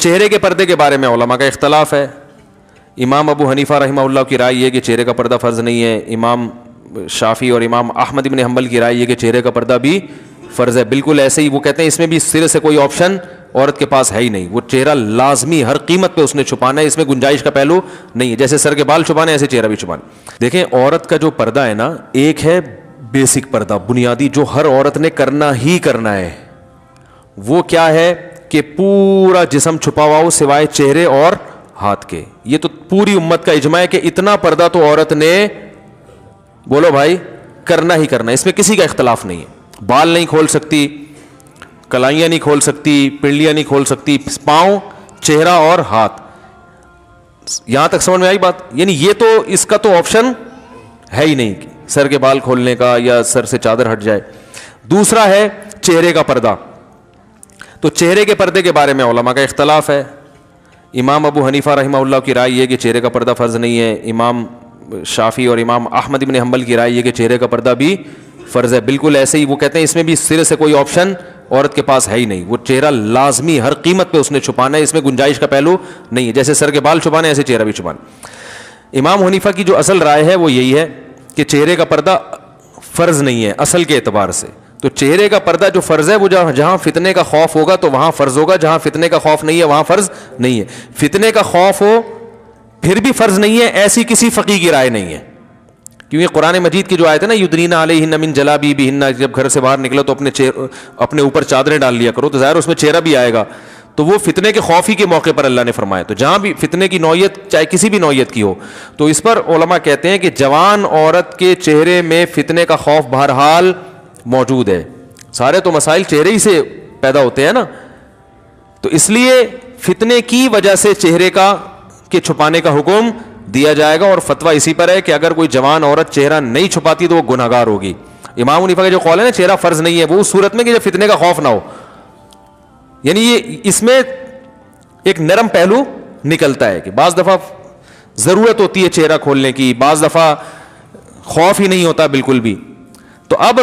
چہرے کے پردے کے بارے میں علماء کا اختلاف ہے. امام ابو حنیفہ رحمہ اللہ کی رائے یہ کہ چہرے کا پردہ فرض نہیں ہے. امام شافعی اور امام احمد بن حنبل کی رائے یہ کہ چہرے کا پردہ بھی فرض ہے. بالکل ایسے ہی وہ کہتے ہیں اس میں بھی سرے سے کوئی آپشن عورت کے پاس ہے ہی نہیں. وہ چہرہ لازمی ہر قیمت پہ اس نے چھپانا ہے, اس میں گنجائش کا پہلو نہیں ہے. جیسے سر کے بال چھپانے ایسے چہرہ بھی چھپانا. دیکھیں عورت کا جو پردہ ہے نا, ایک ہے بیسک پردہ بنیادی جو ہر عورت نے کرنا ہی کرنا ہے. وہ کیا ہے کہ پورا جسم چھپا ہوا ہو سوائے چہرے اور ہاتھ کے. یہ تو پوری امت کا اجماع ہے کہ اتنا پردہ تو عورت نے, بولو بھائی, کرنا ہی کرنا ہے. اس میں کسی کا اختلاف نہیں ہے. بال نہیں کھول سکتی, کلائیاں نہیں کھول سکتی, پنڈلیاں نہیں کھول سکتی, پاؤں, چہرہ اور ہاتھ. یہاں تک سمجھ میں آئی بات؟ یعنی یہ تو اس کا تو آپشن ہے ہی نہیں سر کے بال کھولنے کا یا سر سے چادر ہٹ جائے. دوسرا ہے چہرے کا پردہ. تو چہرے کے پردے کے بارے میں علماء کا اختلاف ہے. امام ابو حنیفہ رحمہ اللہ کی رائے یہ کہ چہرے کا پردہ فرض نہیں ہے. امام شافعی اور امام احمد بن حنبل کی رائے یہ کہ چہرے کا پردہ بھی فرض ہے. بالکل ایسے ہی وہ کہتے ہیں اس میں بھی سرے سے کوئی آپشن عورت کے پاس ہے ہی نہیں. وہ چہرہ لازمی ہر قیمت پہ اس نے چھپانا ہے, اس میں گنجائش کا پہلو نہیں ہے. جیسے سر کے بال چھپانے ایسے چہرہ بھی چھپانا. امام حنیفہ کی جو اصل رائے ہے وہ یہی ہے کہ چہرے کا پردہ فرض نہیں ہے اصل کے اعتبار سے. تو چہرے کا پردہ جو فرض ہے وہ جہاں فتنے کا خوف ہوگا تو وہاں فرض ہوگا, جہاں فتنے کا خوف نہیں ہے وہاں فرض نہیں ہے. فتنے کا خوف ہو پھر بھی فرض نہیں ہے, ایسی کسی فقیہ کی رائے نہیں ہے. کیونکہ قرآن مجید کی جو آیت ہے نا, یدنین علیہن من جلابیبہن, جب گھر سے باہر نکلو تو اپنے اوپر چادریں ڈال لیا کرو, تو ظاہر اس میں چہرہ بھی آئے گا. تو وہ فتنے کے خوف ہی کے موقع پر اللہ نے فرمایا. تو جہاں بھی فتنے کی نوعیت چاہے کسی بھی نوعیت کی ہو, تو اس پر علماء کہتے ہیں کہ جوان عورت کے چہرے میں فتنے کا خوف بہرحال موجود ہے. سارے تو مسائل چہرے ہی سے پیدا ہوتے ہیں نا, تو اس لیے فتنے کی وجہ سے چہرے کے چھپانے کا حکم دیا جائے گا. اور فتویٰ اسی پر ہے کہ اگر کوئی جوان عورت چہرہ نہیں چھپاتی تو وہ گنہگار ہوگی. امام حنیفہ کا جو قول ہے نا چہرہ فرض نہیں ہے, وہ اس صورت میں کہ جب فتنے کا خوف نہ ہو. یعنی یہ اس میں ایک نرم پہلو نکلتا ہے کہ بعض دفعہ ضرورت ہوتی ہے چہرہ کھولنے کی, بعض دفعہ خوف ہی نہیں ہوتا بالکل بھی. تو اب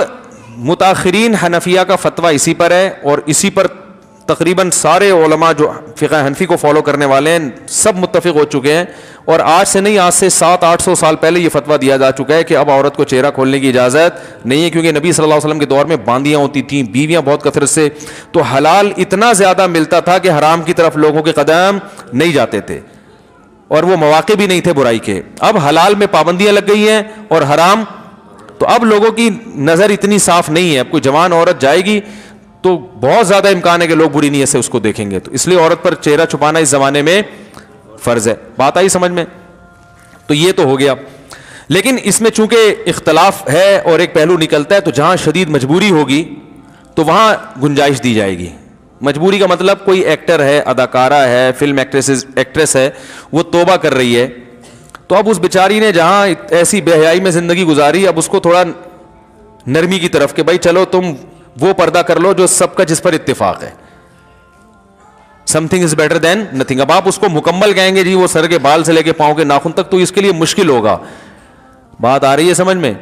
متاخرین حنفیہ کا فتویٰ اسی پر ہے, اور اسی پر تقریباً سارے علماء جو فقہ حنفی کو فالو کرنے والے ہیں سب متفق ہو چکے ہیں. اور آج سے نہیں, آج سے 700-800 سال پہلے یہ فتویٰ دیا جا چکا ہے کہ اب عورت کو چہرہ کھولنے کی اجازت نہیں ہے. کیونکہ نبی صلی اللہ علیہ وسلم کے دور میں باندیاں ہوتی تھیں, بیویاں بہت کثرت سے, تو حلال اتنا زیادہ ملتا تھا کہ حرام کی طرف لوگوں کے قدم نہیں جاتے تھے, اور وہ مواقع بھی نہیں تھے برائی کے. اب حلال میں پابندیاں لگ گئی ہیں اور حرام, تو اب لوگوں کی نظر اتنی صاف نہیں ہے. اب کوئی جوان عورت جائے گی تو بہت زیادہ امکان ہے کہ لوگ بری نیت سے اس کو دیکھیں گے. تو اس لیے عورت پر چہرہ چھپانا اس زمانے میں فرض ہے. بات آئی سمجھ میں؟ تو یہ تو ہو گیا. لیکن اس میں چونکہ اختلاف ہے اور ایک پہلو نکلتا ہے, تو جہاں شدید مجبوری ہوگی تو وہاں گنجائش دی جائے گی. مجبوری کا مطلب کوئی ایکٹر ہے, اداکارہ ہے, فلم ایکٹریس ہے, وہ توبہ کر رہی ہے, تو اب اس بیچاری نے جہاں ایسی بے حیائی میں زندگی گزاری, اب اس کو تھوڑا نرمی کی طرف کہ بھائی چلو تم وہ پردہ کر لو جو سب کا جس پر اتفاق ہے. Some thing is better than nothing. اب آپ اس کو مکمل کہیں گے جی وہ سر کے بال سے لے کے پاؤں کے ناخن تک, تو اس کے لیے مشکل ہوگا. بات آ رہی ہے سمجھ میں؟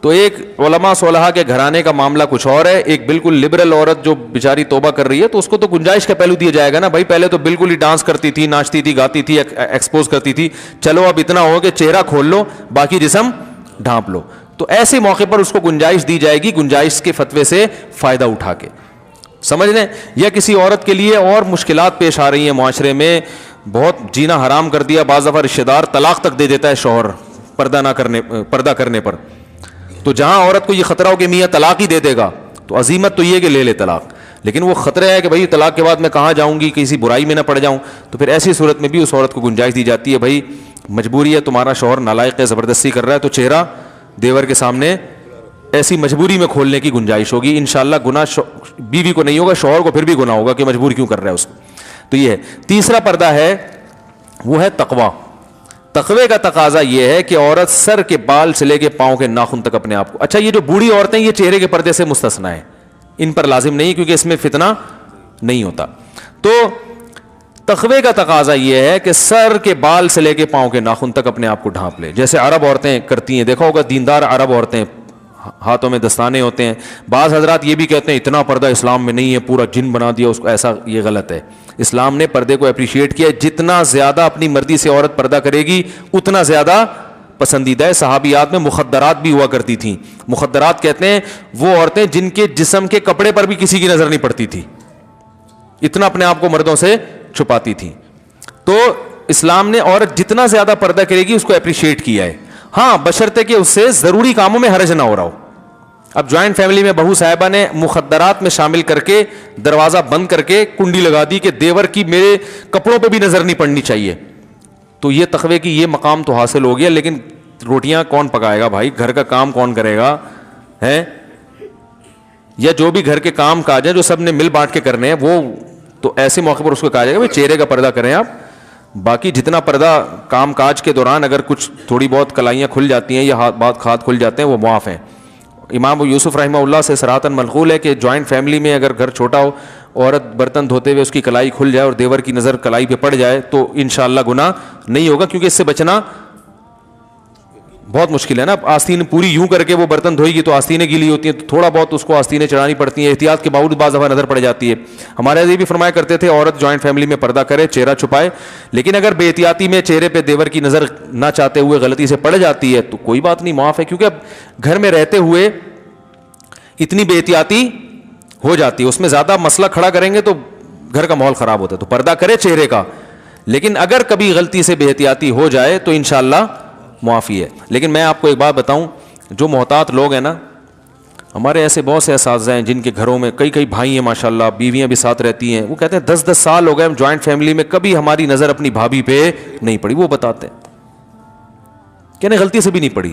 تو ایک علماء صلحاء کے گھرانے کا معاملہ کچھ اور ہے, ایک بالکل لبرل عورت جو بیچاری توبہ کر رہی ہے, تو اس کو تو گنجائش کا پہلو دیا جائے گا نا. بھائی پہلے تو بالکل ہی ڈانس کرتی تھی, ناچتی تھی, گاتی تھی, ایکسپوز کرتی تھی, چلو اب اتنا ہو کہ چہرہ کھول لو, باقی جسم ڈھانپ لو. تو ایسے موقع پر اس کو گنجائش دی جائے گی, گنجائش کے فتوے سے فائدہ اٹھا کے. سمجھ لیں؟ یا کسی عورت کے لیے اور مشکلات پیش آ رہی ہیں معاشرے میں, بہت جینا حرام کر دیا, بعض دفعہ رشتہ دار طلاق تک دے دیتا ہے شوہر پردہ کرنے پر. تو جہاں عورت کو یہ خطرہ ہو کہ میاں طلاق ہی دے دے گا, تو عزیمت تو یہ کہ لے لے طلاق. لیکن وہ خطرہ ہے کہ بھائی طلاق کے بعد میں کہاں جاؤں گی, کسی برائی میں نہ پڑ جاؤں, تو پھر ایسی صورت میں بھی اس عورت کو گنجائش دی جاتی ہے, بھائی مجبوری ہے, تمہارا شوہر نالائق ہے, زبردستی کر رہا ہے, تو چہرہ دیور کے سامنے ایسی مجبوری میں کھولنے کی گنجائش ہوگی. انشاءاللہ گناہ بیوی کو نہیں ہوگا, شوہر کو پھر بھی گناہ ہوگا کہ مجبور کیوں کر رہا ہے اس کو. تو یہ ہے. تیسرا پردہ ہے وہ ہے تقویٰ. تقوی کا تقاضا یہ ہے کہ عورت سر کے بال سے لے کے پاؤں کے ناخن تک اپنے آپ کو, اچھا یہ جو بوڑھی عورتیں یہ چہرے کے پردے سے مستثنی ہیں, ان پر لازم نہیں کیونکہ اس میں فتنہ نہیں ہوتا. تو تقوی کا تقاضا یہ ہے کہ سر کے بال سے لے کے پاؤں کے ناخن تک اپنے آپ کو ڈھانپ لے, جیسے عرب عورتیں کرتی ہیں. دیکھا ہوگا دیندار عرب عورتیں ہاتھوں میں دستانے ہوتے ہیں. بعض حضرات یہ بھی کہتے ہیں اتنا پردہ اسلام میں نہیں ہے, پورا جن بنا دیا اس کو, ایسا یہ غلط ہے. اسلام نے پردے کو اپریشیٹ کیا ہے, جتنا زیادہ اپنی مرضی سے عورت پردہ کرے گی اتنا زیادہ پسندیدہ ہے. صحابیات میں مخدرات بھی ہوا کرتی تھیں. مخدرات کہتے ہیں وہ عورتیں جن کے جسم کے کپڑے پر بھی کسی کی نظر نہیں پڑتی تھی, اتنا اپنے آپ کو مردوں سے چھپاتی تھی. تو اسلام نے عورت جتنا زیادہ پردہ کرے گی اس کو اپریشیٹ کیا ہے. ہاں بشرطے کہ اس سے ضروری کاموں میں حرج نہ ہو رہا ہو. اب جوائنٹ فیملی میں بہو صاحبہ نے مخدرات میں شامل کر کے دروازہ بند کر کے کنڈی لگا دی کہ دیور کی میرے کپڑوں پہ بھی نظر نہیں پڑنی چاہیے, تو یہ تقوی کی یہ مقام تو حاصل ہو گیا, لیکن روٹیاں کون پکائے گا بھائی, گھر کا کام کون کرے گا ہے, یا جو بھی گھر کے کام کاج ہیں جو سب نے مل بانٹ کے کرنے ہیں, وہ تو ایسے موقع پر اس کو کہا جائے گا بھائی چہرے کا پردہ کریں آپ. باقی جتنا پردہ کام کاج کے دوران اگر کچھ تھوڑی بہت کلائیاں کھل جاتی ہیں یا ہاتھ کھل جاتے ہیں وہ معاف ہیں. امام یوسف رحمہ اللہ سے صراحتاً منقول ہے کہ جوائنٹ فیملی میں اگر گھر چھوٹا ہو, عورت برتن دھوتے ہوئے اس کی کلائی کھل جائے اور دیور کی نظر کلائی پہ پڑ جائے تو انشاءاللہ گناہ نہیں ہوگا, کیونکہ اس سے بچنا بہت مشکل ہے نا. آستین پوری یوں کر کے وہ برتن دھوئے گی تو آستینیں گیلی ہوتی ہیں, تو تھوڑا بہت اس کو آستینیں چڑھانی پڑتی ہیں, احتیاط کے باوجود بعض دفعہ نظر پڑ جاتی ہے. ہمارے یہ بھی فرمایا کرتے تھے عورت جوائنٹ فیملی میں پردہ کرے, چہرہ چھپائے, لیکن اگر بے احتیاطی میں چہرے پہ دیور کی نظر نہ چاہتے ہوئے غلطی سے پڑ جاتی ہے تو کوئی بات نہیں, معاف ہے. کیونکہ اب گھر میں رہتے ہوئے اتنی بے احتیاطی ہو جاتی ہے, اس میں زیادہ مسئلہ کھڑا کریں گے تو گھر کا ماحول خراب ہوتا ہے. تو پردہ کرے چہرے کا, لیکن اگر کبھی غلطی سے بے احتیاطی ہو جائے تو انشاءاللہ معافی ہے. لیکن میں آپ کو ایک بات بتاؤں, جو محتاط لوگ ہیں نا, ہمارے ایسے بہت سے اساتذہ ہیں جن کے گھروں میں کئی بھائی ہیں ماشاءاللہ, بیویاں بھی ساتھ رہتی ہیں, وہ کہتے ہیں 10 سال ہو گئے ہم جوائنٹ فیملی میں کبھی ہماری نظر اپنی بھابھی پہ نہیں پڑی. وہ بتاتے ہیں کہ نہیں غلطی سے بھی نہیں پڑی.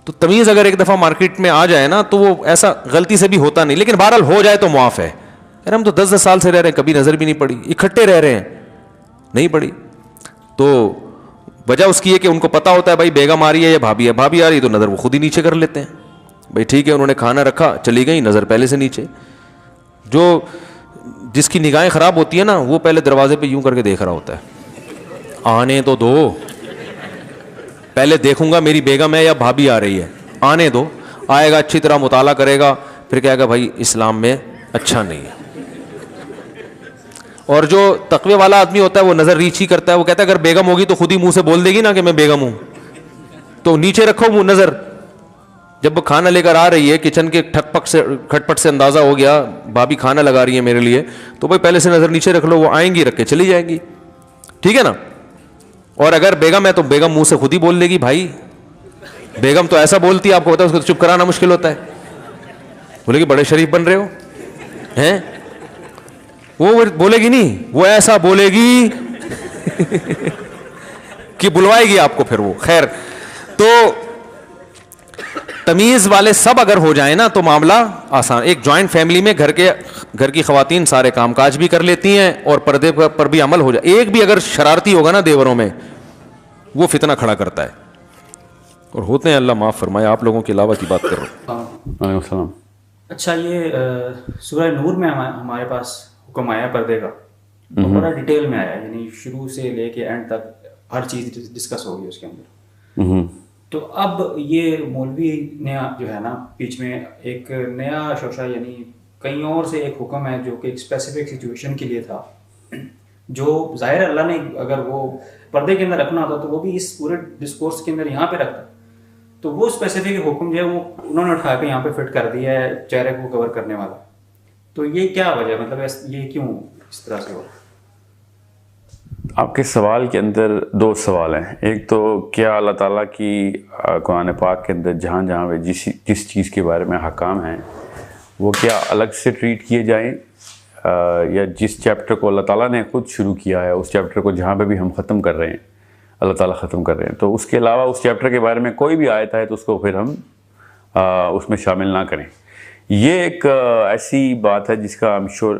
تو تمیز اگر ایک دفعہ مارکیٹ میں آ جائے نا تو وہ ایسا غلطی سے بھی ہوتا نہیں, لیکن بہرحال ہو جائے تو معاف ہے. یار ہم تو 10 سال سے رہ رہے ہیں, کبھی نظر بھی نہیں پڑی, اکٹھے رہ رہے ہیں نہیں پڑی. تو وجہ اس کی ہے کہ ان کو پتا ہوتا ہے بھائی بیگم آ رہی ہے یا بھابھی ہے, بھابھی آ رہی ہے تو نظر وہ خود ہی نیچے کر لیتے ہیں. بھائی ٹھیک ہے انہوں نے کھانا رکھا, چلی گئی, نظر پہلے سے نیچے. جو جس کی نگاہیں خراب ہوتی ہیں نا وہ پہلے دروازے پہ یوں کر کے دیکھ رہا ہوتا ہے, آنے تو دو, پہلے دیکھوں گا میری بیگم ہے یا بھابھی آ رہی ہے, آنے دو. آئے گا اچھی طرح مطالعہ کرے گا, پھر کہے گا بھائی اسلام میں اچھا نہیں ہے. اور جو تقوی والا آدمی ہوتا ہے وہ نظر ریچھ ہی کرتا ہے, وہ کہتا ہے اگر بیگم ہوگی تو خود ہی منہ سے بول دے گی نا کہ میں بیگم ہوں, تو نیچے رکھو وہ نظر. جب وہ کھانا لے کر آ رہی ہے کچن کے کھٹ پٹ سے اندازہ ہو گیا بھابھی کھانا لگا رہی ہے میرے لیے, تو بھائی پہلے سے نظر نیچے رکھ لو, وہ آئیں گی رکھ کے چلی جائیں گی, ٹھیک ہے نا. اور اگر بیگم ہے تو بیگم منہ سے خود ہی بول دے گی, بھائی بیگم تو ایسا بولتی ہے آپ کو پتا ہے, اس کو چپ کرانا مشکل ہوتا ہے. بولے کہ بڑے شریف بن رہے ہو ہیں, وہ بولے گی نہیں, وہ ایسا بولے گی کہ بلوائے گی آپ کو پھر وہ. خیر, تو تمیز والے سب اگر ہو جائیں نا تو معاملہ آسان. ایک جوائنٹ فیملی میں گھر کی خواتین سارے کام کاج بھی کر لیتی ہیں اور پردے پر بھی عمل ہو جائے. ایک بھی اگر شرارتی ہوگا نا دیوروں میں وہ فتنہ کھڑا کرتا ہے, اور ہوتے ہیں, اللہ معاف فرمائے. آپ لوگوں کے علاوہ کی بات کر رہا ہوں. وعلیکم السلام. اچھا, یہ سورہ نور میں ہمارے پاس حکم آیا پردے کا, بڑا ڈیٹیل میں آیا, یعنی شروع سے لے کے اینڈ تک ہر چیز ڈسکس ہوگی اس کے اندر. تو اب یہ مولوی نے جو ہے نا بیچ میں ایک نیا شوشہ, یعنی کہیں اور سے ایک حکم ہے جو کہ ایک اسپیسیفک سچویشن کے لیے تھا, جو ظاہر اللہ نے اگر وہ پردے کے اندر رکھنا ہوتا تو وہ بھی اس پورے ڈسکورس کے اندر یہاں پہ رکھتا. تو وہ اسپیسیفک حکم جو ہے وہ انہوں نے اٹھا کے یہاں پہ فٹ کر دیا ہے چہرے کو کور کرنے والا. تو یہ کیا وجہ, مطلب یہ کیوں اس طرح سے ہو؟ آپ کے سوال کے اندر دو سوال ہیں. ایک تو کیا اللہ تعالیٰ کی قرآن پاک کے اندر جہاں جہاں پہ جس چیز کے بارے میں حکام ہیں وہ کیا الگ سے ٹریٹ کیے جائیں, یا جس چیپٹر کو اللہ تعالیٰ نے خود شروع کیا ہے اس چیپٹر کو جہاں پہ بھی ہم ختم کر رہے ہیں, اللہ تعالیٰ ختم کر رہے ہیں, تو اس کے علاوہ اس چیپٹر کے بارے میں کوئی بھی آیت ہے تو اس کو پھر ہم اس میں شامل نہ کریں. یہ ایک ایسی بات ہے جس کا آئی ایم شیور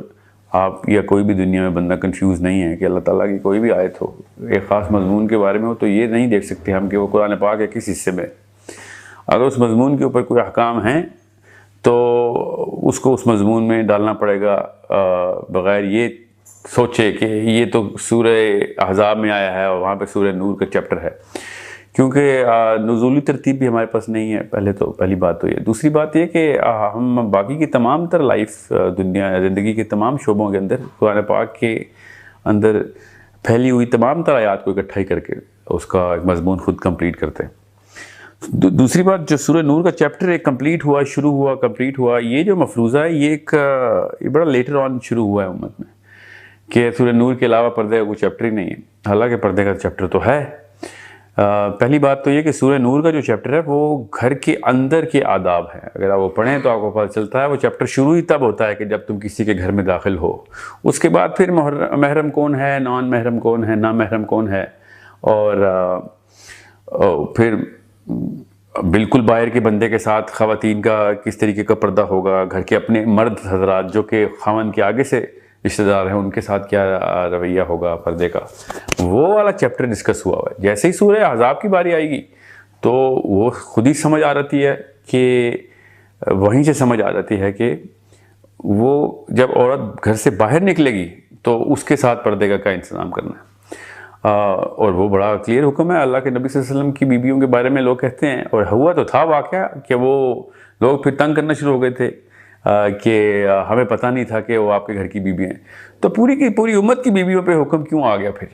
آپ یا کوئی بھی دنیا میں بندہ کنفیوز نہیں ہے کہ اللہ تعالیٰ کی کوئی بھی آیت ہو ایک خاص مضمون کے بارے میں ہو تو یہ نہیں دیکھ سکتے ہم کہ وہ قرآن پاک کے کس حصے میں. اگر اس مضمون کے اوپر کوئی احکام ہیں تو اس کو اس مضمون میں ڈالنا پڑے گا, بغیر یہ سوچے کہ یہ تو سورہ احزاب میں آیا ہے اور وہاں پہ سورہ نور کا چیپٹر ہے. کیونکہ نزولی ترتیب بھی ہمارے پاس نہیں ہے، پہلی بات تو یہ. دوسری بات یہ کہ ہم باقی کی تمام تر لائف دنیا زندگی کے تمام شعبوں کے اندر قرآن پاک کے اندر پھیلی ہوئی تمام تر آیات کو اکٹھائی کر کے اس کا ایک مضمون خود کمپلیٹ کرتے ہیں. دوسری بات، جو سورہ نور کا چیپٹر ایک کمپلیٹ ہوا، یہ جو مفروضہ ہے یہ بڑا لیٹر آن شروع ہوا ہے امت میں، کہ سورہ نور کے علاوہ پردے کا کوئی چیپٹر ہی نہیں ہے. حالانکہ پردے کا چیپٹر تو ہے. پہلی بات تو یہ کہ سورہ نور کا جو چیپٹر ہے وہ گھر کے اندر کے آداب ہیں. اگر آپ وہ پڑھیں تو آپ کو پتہ چلتا ہے وہ چیپٹر شروع ہی تب ہوتا ہے کہ جب تم کسی کے گھر میں داخل ہو. اس کے بعد پھر محرم کون ہے، نان محرم کون ہے، نامحرم کون ہے، اور پھر بالکل باہر کے بندے کے ساتھ خواتین کا کس طریقے کا پردہ ہوگا، گھر کے اپنے مرد حضرات جو کہ خاوند کے آگے سے رشتہ دار ہیں ان کے ساتھ کیا رویہ ہوگا پردے کا، وہ والا چیپٹر ڈسکس ہوا ہے. جیسے ہی سورہ احزاب کی باری آئے گی تو وہ خود ہی سمجھ آ جاتی ہے کہ وہیں سے سمجھ آ جاتی ہے کہ وہ جب عورت گھر سے باہر نکلے گی تو اس کے ساتھ پردے کا کیا انتظام کرنا ہے. اور وہ بڑا کلیئر حکم ہے. اللہ کے نبی صلی اللہ علیہ وسلم کی بیویوں کے بارے میں لوگ کہتے ہیں، اور ہوا تو تھا واقعہ، کہ وہ لوگ پھر تنگ کرنا شروع ہو گئے تھے کہ ہمیں پتہ نہیں تھا کہ وہ آپ کے گھر کی بیوی ہیں. تو پوری کی پوری امت کی بیویوں پہ حکم کیوں آ گیا پھر؟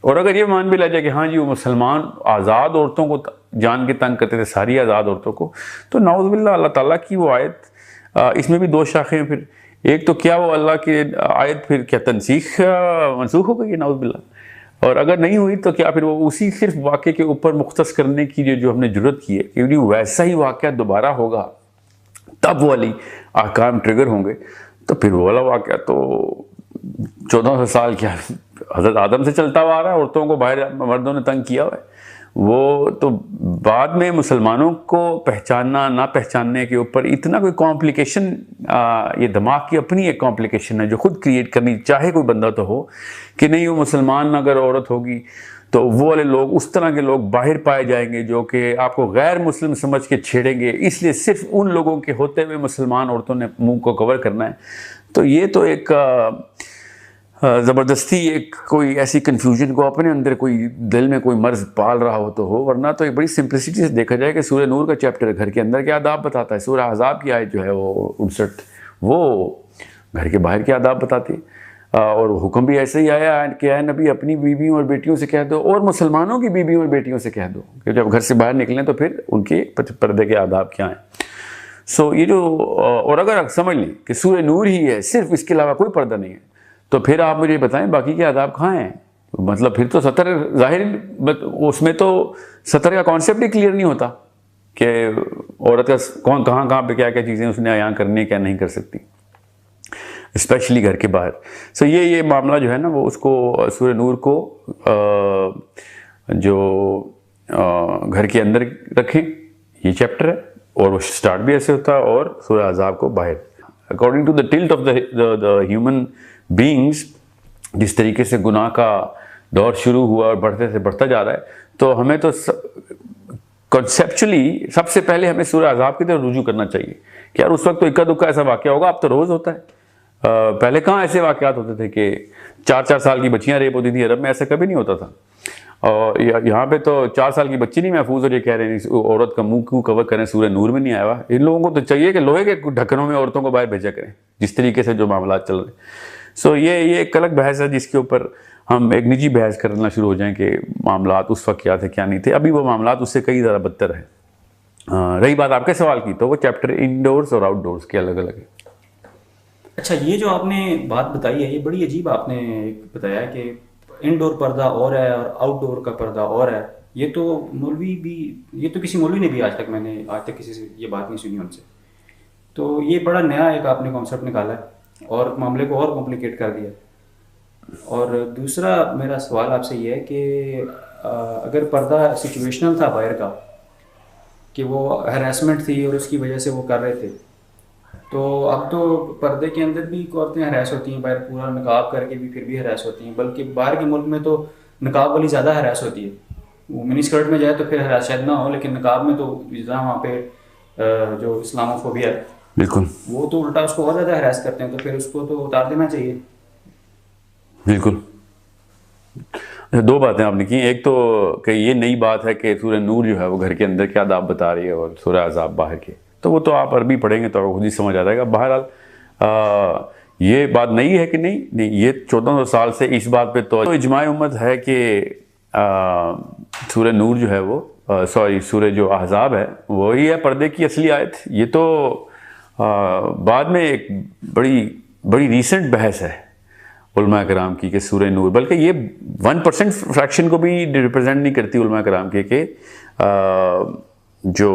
اور اگر یہ مان بھی لیا جائے کہ ہاں جی وہ مسلمان آزاد عورتوں کو جان کے تنگ کرتے تھے، ساری آزاد عورتوں کو، تو نعوذ باللہ اللہ تعالیٰ کی وہ آیت، اس میں بھی دو شاخیں ہیں پھر. ایک تو کیا وہ اللہ کی آیت پھر کیا منسوخ ہو گئی ہے نعوذ باللہ، اور اگر نہیں ہوئی تو کیا پھر وہ اسی صرف واقعے کے اوپر مختص کرنے کی جو ہم نے ضرورت کی ہے کہ ویسا ہی واقعہ دوبارہ ہوگا تب وہ والی احکام ٹریگر ہوں گے. تو پھر وہ والا واقعہ تو 1400 سال کیا حضرت آدم سے چلتا ہوا آ رہا ہے، عورتوں کو باہر مردوں نے تنگ کیا ہوا ہے. وہ تو بعد میں مسلمانوں کو پہچاننا نہ پہچاننے کے اوپر اتنا کوئی کمپلیکیشن، یہ دماغ کی اپنی ایک کمپلیکیشن ہے جو خود کریٹ کرنی چاہے کوئی بندہ تو ہو کہ نہیں وہ مسلمان اگر عورت ہوگی تو وہ والے لوگ، اس طرح کے لوگ باہر پائے جائیں گے جو کہ آپ کو غیر مسلم سمجھ کے چھیڑیں گے، اس لیے صرف ان لوگوں کے ہوتے ہوئے مسلمان عورتوں نے منہ کو کور کرنا ہے. تو یہ تو ایک زبردستی ایک کوئی ایسی کنفیوژن کو اپنے اندر کوئی دل میں کوئی مرض پال رہا ہو تو ہو، ورنہ تو ایک بڑی سمپلسٹی سے دیکھا جائے کہ سورہ نور کا چیپٹر گھر کے اندر کے آداب بتاتا ہے، سورہ احزاب کی آیت جو ہے وہ 59 وہ گھر کے باہر کے آداب بتاتی ہے. اور حکم بھی ایسے ہی آیا کہ اے نبی اپنی بیویوں اور بیٹیوں سے کہہ دو اور مسلمانوں کی بیویوں اور بیٹیوں سے کہہ دو کہ جب گھر سے باہر نکلیں تو پھر ان کے پردے کے آداب کیا ہیں. سو یہ جو، اور اگر آپ سمجھ لیں کہ سورہ نور ہی ہے، صرف اس کے علاوہ کوئی پردہ نہیں ہے، تو پھر آپ مجھے بتائیں باقی کے آداب کہاں ہیں؟ مطلب پھر تو سطر ظاہر، اس میں تو سطر کا کانسیپٹ ہی کلیئر نہیں ہوتا کہ عورت کا کہاں پہ کیا چیزیں اس نے عیاں کرنی ہے، کیا نہیں کر سکتی، اسپیشلی گھر کے باہر. سو یہ معاملہ جو ہے نا وہ اس کو سورہ نور کو جو گھر کے اندر رکھیں، یہ چیپٹر ہے، اور وہ سٹارٹ بھی ایسے ہوتا ہے، اور سورہ احزاب کو باہر. According to the tilt of the human beings, جس طریقے سے گناہ کا دور شروع ہوا اور بڑھتے سے بڑھتا جا رہا ہے، تو ہمیں تو کنسیپچولی سب سے پہلے ہمیں سورہ احزاب کی طرف رجوع کرنا چاہیے کہ یار اس وقت تو اکا دکا ایسا واقعہ ہوگا، اب تو روز ہوتا ہے. پہلے کہاں ایسے واقعات ہوتے تھے کہ 4 سال کی بچیاں ریپ ہوتی تھیں؟ عرب میں ایسا کبھی نہیں ہوتا تھا. اور یہاں پہ تو 4 سال کی بچی نہیں محفوظ، اور یہ کہہ رہے ہیں عورت کا منہ کیوں کور کریں، سورہ نور میں نہیں آیا ہوا. ان لوگوں کو تو چاہیے کہ لوہے کے ڈھکنوں میں عورتوں کو باہر بھیجا کریں جس طریقے سے جو معاملات چل رہے ہیں. سو یہ ایک الگ بحث ہے جس کے اوپر ہم ایک نجی بحث کرنا شروع ہو جائیں کہ معاملات اس وقت کیا تھے کیا نہیں تھے. ابھی وہ معاملات اس سے کئی زیادہ بدتر ہیں. رہی بات آپ کے سوال کی، تو وہ چیپٹر انڈورس اور آؤٹ ڈورس کے الگ الگ ہے. اچھا، یہ جو آپ نے بات بتائی ہے یہ بڑی عجیب آپ نے بتایا کہ انڈور پردہ اور ہے اور آؤٹ ڈور کا پردہ اور ہے. یہ تو کسی مولوی نے بھی آج تک کسی سے یہ بات نہیں سنی ان سے. تو یہ بڑا نیا ایک آپ نے کانسیپٹ نکالا ہے اور معاملے کو اور کمپلیکیٹ کر دیا. اور دوسرا میرا سوال آپ سے یہ ہے کہ اگر پردہ سچویشنل تھا باہر کا، کہ وہ ہراسمنٹ تھی اور اس کی وجہ سے وہ کر رہے تھے، تو اب تو پردے کے اندر بھی عورتیں ہراس ہوتی ہیں، باہر پورا نقاب کر کے بھی پھر بھی ہراس ہوتی ہیں. بلکہ باہر کے ملک میں تو نقاب والی زیادہ ہراس ہوتی ہے. وہ منی اسکرٹ میں جائے تو پھر ہراس شاید نہ ہو، لیکن نقاب میں تو وہاں پہ جو اسلامو فوبیا ہے بالکل، وہ تو الٹا اس کو اور زیادہ ہراس کرتے ہیں. تو پھر اس کو تو اتار دینا چاہیے. بالکل. دو باتیں آپ نے کی. ایک تو کہ یہ نئی بات ہے کہ سورہ نور جو ہے وہ گھر کے اندر کے عذاب بتا رہی ہے اور سورہ عذاب باہر کے, تو وہ تو آپ عربی پڑھیں گے تو آپ کو خود ہی سمجھ آ جائے گا. بہرحال یہ بات نئی ہے کہ نہیں, یہ 1400 سال سے اس بات پہ تو اجماع امت ہے کہ سورہ نور جو ہے وہ سورہ جو احزاب ہے وہی ہے پردے کی اصلی آیت. یہ تو بعد میں ایک بڑی ریسنٹ بحث ہے علماء کرام کی کہ سورہ نور, بلکہ یہ 1% فریکشن کو بھی ریپرزینٹ نہیں کرتی علماء کرام کے کہ جو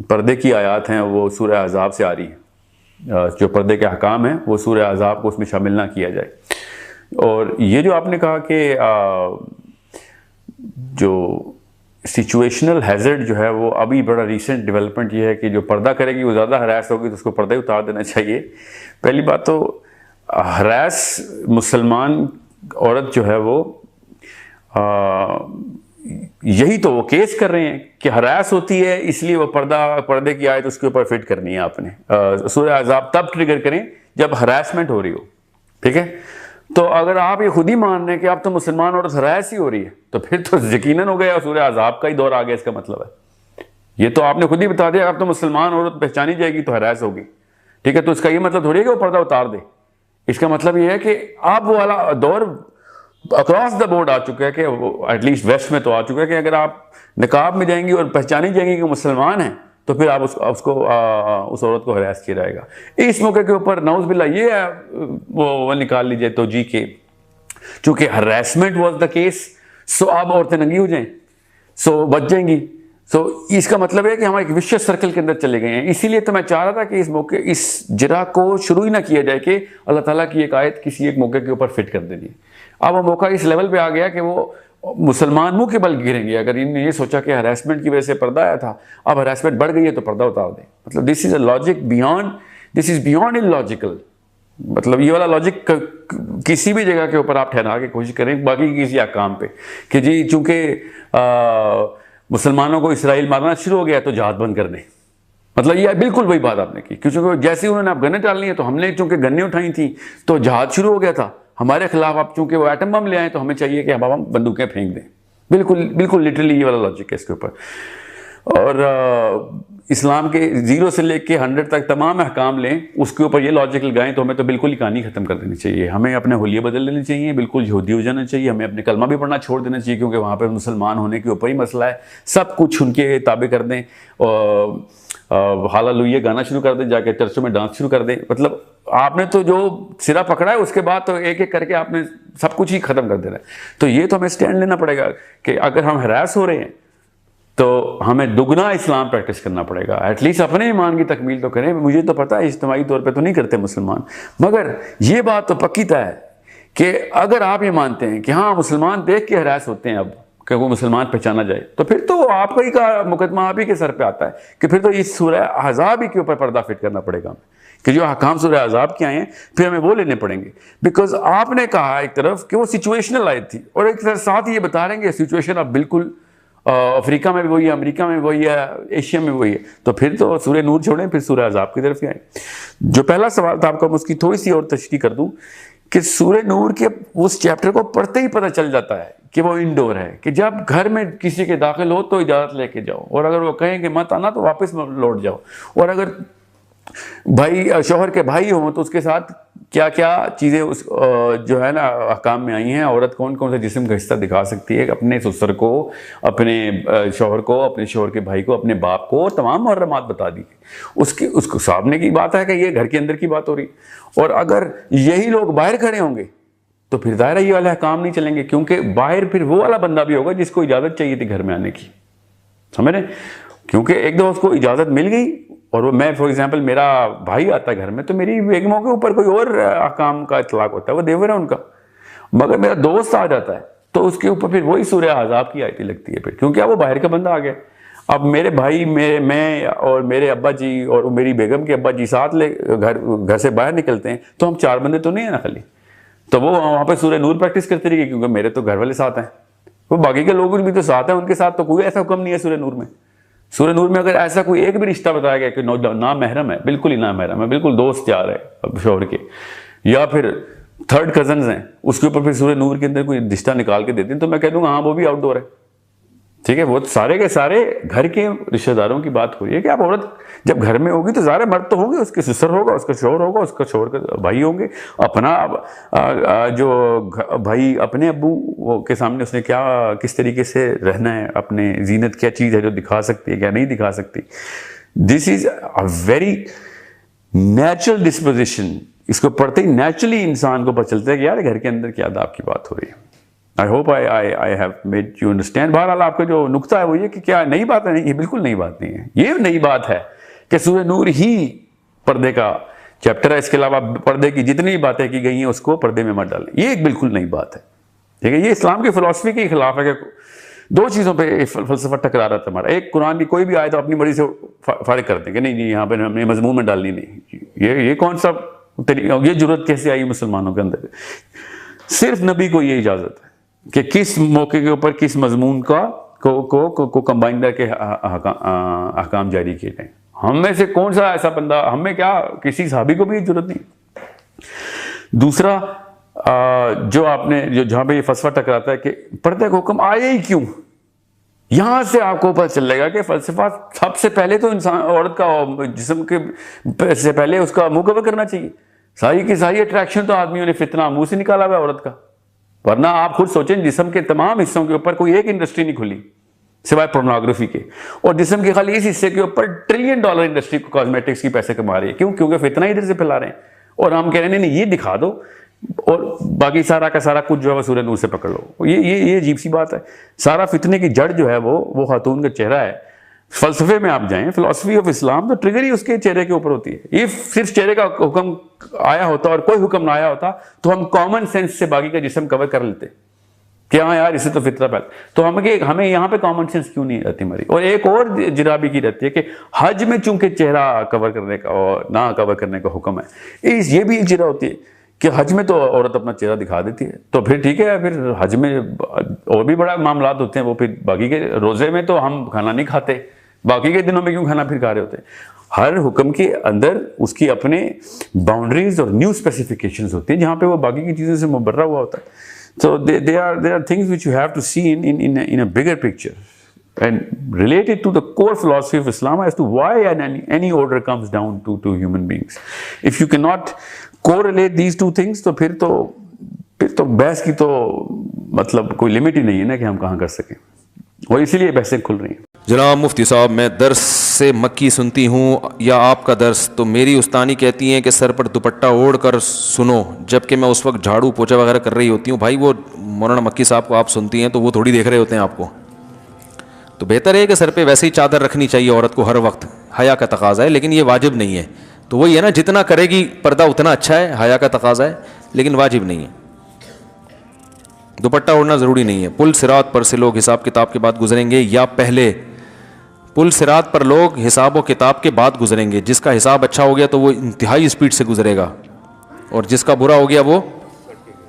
پردے کی آیات ہیں وہ سورہ احزاب سے آ رہی ہیں, جو پردے کے احکام ہیں وہ سورہ احزاب کو اس میں شامل نہ کیا جائے. اور یہ جو آپ نے کہا کہ جو سچویشنل ہیزرڈ جو ہے وہ ابھی بڑا ریسنٹ ڈیولپمنٹ یہ ہے کہ جو پردہ کرے گی وہ زیادہ ہراس ہوگی تو اس کو پردہ ہی اتار دینا چاہیے. پہلی بات تو ہراس مسلمان عورت جو ہے وہ یہی تو وہ کیس کر رہے ہیں کہ ہراس ہوتی ہے اس لیے وہ پردے کی آیت اس کے اوپر فٹ کرنی ہے آپ نے. سورہ عذاب تب ٹریگر کریں جب ہراسمنٹ ہو رہی ہو, ٹھیک ہے. تو اگر آپ یہ خود ہی مان رہے ہیں کہ اب تو مسلمان عورت ہراس ہی ہو رہی ہے تو پھر تو یقیناً ہو گیا سورہ عذاب کا ہی دور آ گیا. اس کا مطلب ہے یہ تو آپ نے خود ہی بتا دیا اب تو مسلمان عورت پہچانی جائے گی تو ہراس ہوگی, ٹھیک ہے. تو اس کا یہ مطلب تھوڑی ہے کہ وہ پردہ اتار دے. اس کا مطلب یہ ہے کہ اب وہ والا دور اکراس دا بورڈ آ چکا ہے کہ ایٹ لیسٹ ویسٹ میں تو آ چکا ہے کہ اگر آپ نقاب میں جائیں گی اور پہچانی جائیں گی کہ مسلمان ہیں تو پھر آپ اس عورت کو ہراس کیا جائے گا. اس موقع کے اوپر نعوذ باللہ یہ ہے وہ نکال لیجئے تو جی کہ چونکہ harassment was the case so اب عورتیں ننگی ہو جائیں, سو بچ جائیں گی. سو اس کا مطلب ہے کہ ہم ایک وشیس سرکل کے اندر چلے گئے ہیں. اسی لیے تو میں چاہ رہا تھا کہ اس موقع اس جرا کو شروع ہی نہ کیا جائے کہ اللہ تعالیٰ کی ایک آیت کسی ایک موقع کے اوپر فٹ کر دینی. اب وہ موقع اس لیول پہ آ گیا کہ وہ مسلمان منہ کے بل گریں گے اگر انہوں نے یہ سوچا کہ ہراسمنٹ کی وجہ سے پردہ آیا تھا, اب ہراسمنٹ بڑھ گئی ہے تو پردہ اتار دیں. مطلب this is a logic this is beyond in logical. مطلب یہ والا لاجک کسی بھی جگہ کے اوپر آپ ٹھہرا کے کوشش کریں باقی کسی احکام پہ کہ جی چونکہ مسلمانوں کو اسرائیل مارنا شروع ہو گیا تو جہاد بند کر دیں. مطلب یہ بالکل وہی بات آپ نے کی کیونکہ جیسے انہوں نے اب گنیں ڈالنی ہے تو ہم نے چونکہ گنیں اٹھائی تھیں تو جہاد شروع ہو گیا تھا ہمارے خلاف. اب چونکہ وہ ایٹم بم لے آئے تو ہمیں چاہیے کہ ہم بندوقیں پھینک دیں. بالکل لٹرلی یہ والا لاجک ہے اس کے اوپر. اور اسلام کے 0 سے لے کے 100 تک تمام احکام لیں اس کے اوپر یہ لاجک لگائیں تو ہمیں تو بالکل ہی کہانی ختم کر دینی چاہیے. ہمیں اپنے حلیے بدل لینے چاہیے, بالکل یہودی ہو جانا چاہیے. ہمیں اپنے کلمہ بھی پڑھنا چھوڑ دینا چاہیے کیونکہ وہاں پہ مسلمان ہونے کے اوپر ہی مسئلہ ہے. سب کچھ ان کے تابع کر دیں, ہاللویہ گانا شروع کر دیں, جا کے چرچوں میں ڈانس شروع کر دیں. مطلب آپ نے تو جو سرا پکڑا ہے اس کے بعد تو ایک ایک کر کے آپ نے سب کچھ ہی ختم کر دینا ہے. تو یہ تو ہمیں سٹینڈ لینا پڑے گا کہ اگر ہم ہراس ہو رہے ہیں تو ہمیں دگنا اسلام پریکٹس کرنا پڑے گا. ایٹ لیسٹ اپنے ایمان کی تکمیل تو کریں. مجھے تو پتہ ہے اجتماعی طور پہ تو نہیں کرتے مسلمان, مگر یہ بات تو پکی طے ہے کہ اگر آپ یہ مانتے ہیں کہ ہاں مسلمان دیکھ کے ہراس ہوتے ہیں اب کہ وہ مسلمان پہچانا جائے تو پھر تو آپ ہی کا مقدمہ آپ ہی کے سر پہ آتا ہے کہ پھر تو اس سورہ احزاب ہی کے اوپر پردہ فٹ کرنا پڑے گا کہ جو احکام سورہ احزاب کے آئے ہیں پھر ہمیں وہ لینے پڑیں گے. بیکاز آپ نے کہا ایک طرف کہ وہ سچویشنل آیت تھی اور ایک طرف ساتھ یہ بتا رہے ہیں کہ سچویشن اب بالکل افریقہ میں بھی وہی ہے, امریکہ میں بھی وہی ہے, ایشیا میں بھی وہی ہے. تو پھر تو سورہ نور چھوڑیں پھر سورہ احزاب کی طرف ہی آئیں. جو پہلا سوال تھا آپ کا, اس کی تھوڑی سی اور تشریح کر دوں کہ سورہ نور کے اس چیپٹر کو پڑھتے ہی پتہ چل جاتا ہے کہ وہ انڈور ہے کہ جب گھر میں کسی کے داخل ہو تو اجازت لے کے جاؤ, اور اگر وہ کہیں کہ مت آنا تو واپس لوٹ جاؤ. اور اگر بھائی شوہر کے بھائی ہوں تو اس کے ساتھ کیا کیا چیزیں اس جو ہے نا احکام میں آئی ہیں. عورت کون کون سے جسم کا حصہ دکھا سکتی ہے, اپنے سسر کو, اپنے شوہر کو, اپنے شوہر کے بھائی کو, اپنے باپ کو, تمام محرمات بتا دی. اس کو سامنے کی بات ہے کہ یہ گھر کے اندر کی بات ہو رہی. اور اگر یہی لوگ باہر کھڑے ہوں گے تو پھر ظاہر یہ والے احکام نہیں چلیں گے کیونکہ باہر پھر وہ والا بندہ بھی ہوگا جس کو اجازت چاہیے تھی گھر میں آنے کی, سمجھ رہے. کیونکہ ایک دو اس کو اجازت مل گئی اور وہ میں فار ایگزامپل میرا بھائی آتا ہے گھر میں تو میری بیگموں کے اوپر کوئی اور احکام کا اطلاق ہوتا ہے, وہ دیور ہے ان کا. مگر میرا دوست آ جاتا ہے تو اس کے اوپر پھر وہی سورہ احزاب کی آیتیں لگتی ہے پھر, کیونکہ اب وہ باہر کا بندہ آ گیا. اب میرے بھائی میں اور میرے ابا جی اور میری بیگم کے ابا جی ساتھ لے گھر سے باہر نکلتے ہیں تو ہم 4 بندے تو نہیں ہیں نا خالی, تو وہ وہاں پہ سورہ نور پریکٹس کرتے رہیے کیونکہ میرے تو گھر والے ساتھ ہیں, وہ باقی کے لوگ بھی تو ساتھ ہیں, ان کے ساتھ تو کوئی ایسا حکم نہیں ہے سورہ نور میں. سورہ نور میں اگر ایسا کوئی ایک بھی رشتہ بتایا گیا کہ نامحرم ہے, بالکل ہی نامحرم ہے, بالکل دوست یار ہے شوہر کے, یا پھر تھرڈ کزنز ہیں, اس کے اوپر پھر سورہ نور کے اندر کوئی رشتہ نکال کے دیتے ہیں, تو میں کہہ دوں گا ہاں وہ بھی آؤٹ ڈور ہے. ٹھیک ہے, وہ سارے کے سارے گھر کے رشتہ داروں کی بات ہو رہی ہے کہ آپ عورت جب گھر میں ہوگی تو ظاہر مرد تو ہوگی, اس کے سسر ہوگا, اس کا شوہر ہوگا, اس کا شوہر کے بھائی ہوں گے, اپنا جو بھائی اپنے ابو کے سامنے اس نے کیا کس طریقے سے رہنا ہے, اپنے زینت کیا چیز ہے جو دکھا سکتی ہے کیا نہیں دکھا سکتی. دس is a very natural disposition. اس کو پڑھتے ہی نیچرلی انسان کو پتہ چلتا ہے کہ یار گھر کے اندر کیا آداب کی بات ہو رہی ہے. I hope I have made you understand. بہرحال آپ کا جو نقطہ ہے وہ یہ کہ کیا نئی بات ہے, نہیں, یہ بالکل نئی بات نہیں ہے. یہ نئی بات ہے کہ سورہ نور ہی پردے کا چیپٹر ہے, اس کے علاوہ پردے کی جتنی باتیں کی گئی ہیں اس کو پردے میں مت ڈالیں. یہ ایک بالکل نئی بات ہے. ٹھیک ہے, یہ اسلام کی فلسفی کے خلاف ہے کہ دو چیزوں پہ فلسفہ ٹکرا رہا تھا ہمارا. ایک قرآن کی کوئی بھی آیت تو اپنی مرضی سے فارغ کرتے ہیں کہ نہیں یہاں پہ ہم نے مضمون میں ڈالنی نہیں. یہ کون سا طریقہ, یہ جرأت کیسے آئی مسلمانوں کے اندر؟ صرف نبی کو یہ اجازت ہے کہ کس موقع کے اوپر کس مضمون کو کمبائن کر کے احکام جاری کیے جائیں. ہم میں سے کون سا ایسا بندہ, ہم میں کیا کسی صحابی کو بھی یہ ضرورت نہیں. دوسرا جو آپ نے جہاں پہ یہ فلسفہ ٹکراتا ہے کہ پردے کا حکم آیا ہی کیوں, یہاں سے آپ کو پتہ چل جائے گا کہ فلسفہ سب سے پہلے تو انسان عورت کا جسم کے سے پہلے اس کا منہ کور کرنا چاہیے. ساری کی ساری اٹریکشن تو آدمیوں نے فتنہ منہ سے نکالا ہوا ہے عورت کا. ورنہ آپ خود سوچیں جسم کے تمام حصوں کے اوپر کوئی ایک انڈسٹری نہیں کھلی سوائے پورنوگرافی کے, اور جسم کے خالی اس حصے کے اوپر $1 ٹریلین انڈسٹری کاسمیٹکس کی پیسے کما رہی ہے. کیوں؟ کیونکہ فتنہ ادھر سے پھیلا رہے ہیں, اور ہم کہہ رہے ہیں نہیں یہ دکھا دو اور باقی سارا کا سارا کچھ جو ہے سورہ نور سے پکڑ لو. یہ عجیب سی بات ہے. سارا فتنے کی جڑ جو ہے وہ خاتون کا چہرہ ہے. فلسفے میں آپ جائیں, فلسفی آف اسلام, تو ٹریگر ہی اس کے چہرے کے اوپر ہوتی ہے. یہ صرف چہرے کا حکم آیا ہوتا اور کوئی حکم نہ آیا ہوتا تو ہم کامن سینس سے باقی کا جسم کور کر لیتے کہ ہاں یار اسے تو فطرہ پہلے. تو ہمیں یہاں پہ کامن سینس کیوں نہیں رہتی ہماری؟ اور ایک اور جرابی کی رہتی ہے کہ حج میں چونکہ چہرہ کور کرنے کا اور نہ کور کرنے کا حکم ہے, یہ بھی ایک جرا ہوتی ہے کہ حج میں تو عورت اپنا چہرہ دکھا دیتی ہے, تو پھر ٹھیک ہے, پھر حج میں اور بھی بڑا معاملات ہوتے ہیں. وہ پھر باقی کے روزے میں تو ہم کھانا نہیں کھاتے, باقی کے دنوں میں کیوں کھانا پھر کھا رہے ہوتے ہیں؟ ہر حکم کے اندر اس کی اپنے باؤنڈریز اور نیو اسپیسیفکیشنز ہوتی ہیں جہاں پہ وہ باقی کی چیزوں سے مبرہ ہوا ہوتا ہے. So there are things which you have to see in a bigger picture and related to the core philosophy of Islam as to why any order comes down to human beings. If you cannot correlate these two things تو پھر تو بحث کی تو مطلب کوئی limit ہی نہیں ہے نا کہ ہم کہاں کر سکیں, اور اسی لیے بحثیں کھل رہی ہیں. جناب مفتی صاحب, میں درس سے مکی سنتی ہوں یا آپ کا درس, تو میری استانی کہتی ہیں کہ سر پر دوپٹہ اوڑھ کر سنو, جبکہ میں اس وقت جھاڑو پوچھا وغیرہ کر رہی ہوتی ہوں. بھائی وہ مولانا مکی صاحب کو آپ سنتی ہیں تو وہ تھوڑی دیکھ رہے ہوتے ہیں آپ کو, تو بہتر ہے کہ سر پہ ویسے ہی چادر رکھنی چاہیے عورت کو ہر وقت, حیا کا تقاضا ہے, لیکن یہ واجب نہیں ہے. تو وہی ہے نا, جتنا کرے گی پردہ اتنا اچھا ہے, حیا کا تقاضا ہے لیکن واجب نہیں ہے. دوپٹہ اوڑھنا ضروری نہیں ہے. پل صراط پر سے لوگ حساب کتاب کے بعد گزریں گے یا پہلے؟ پل صراط پر لوگ حساب و کتاب کے بعد گزریں گے. جس کا حساب اچھا ہو گیا تو وہ انتہائی اسپیڈ سے گزرے گا, اور جس کا برا ہو گیا وہ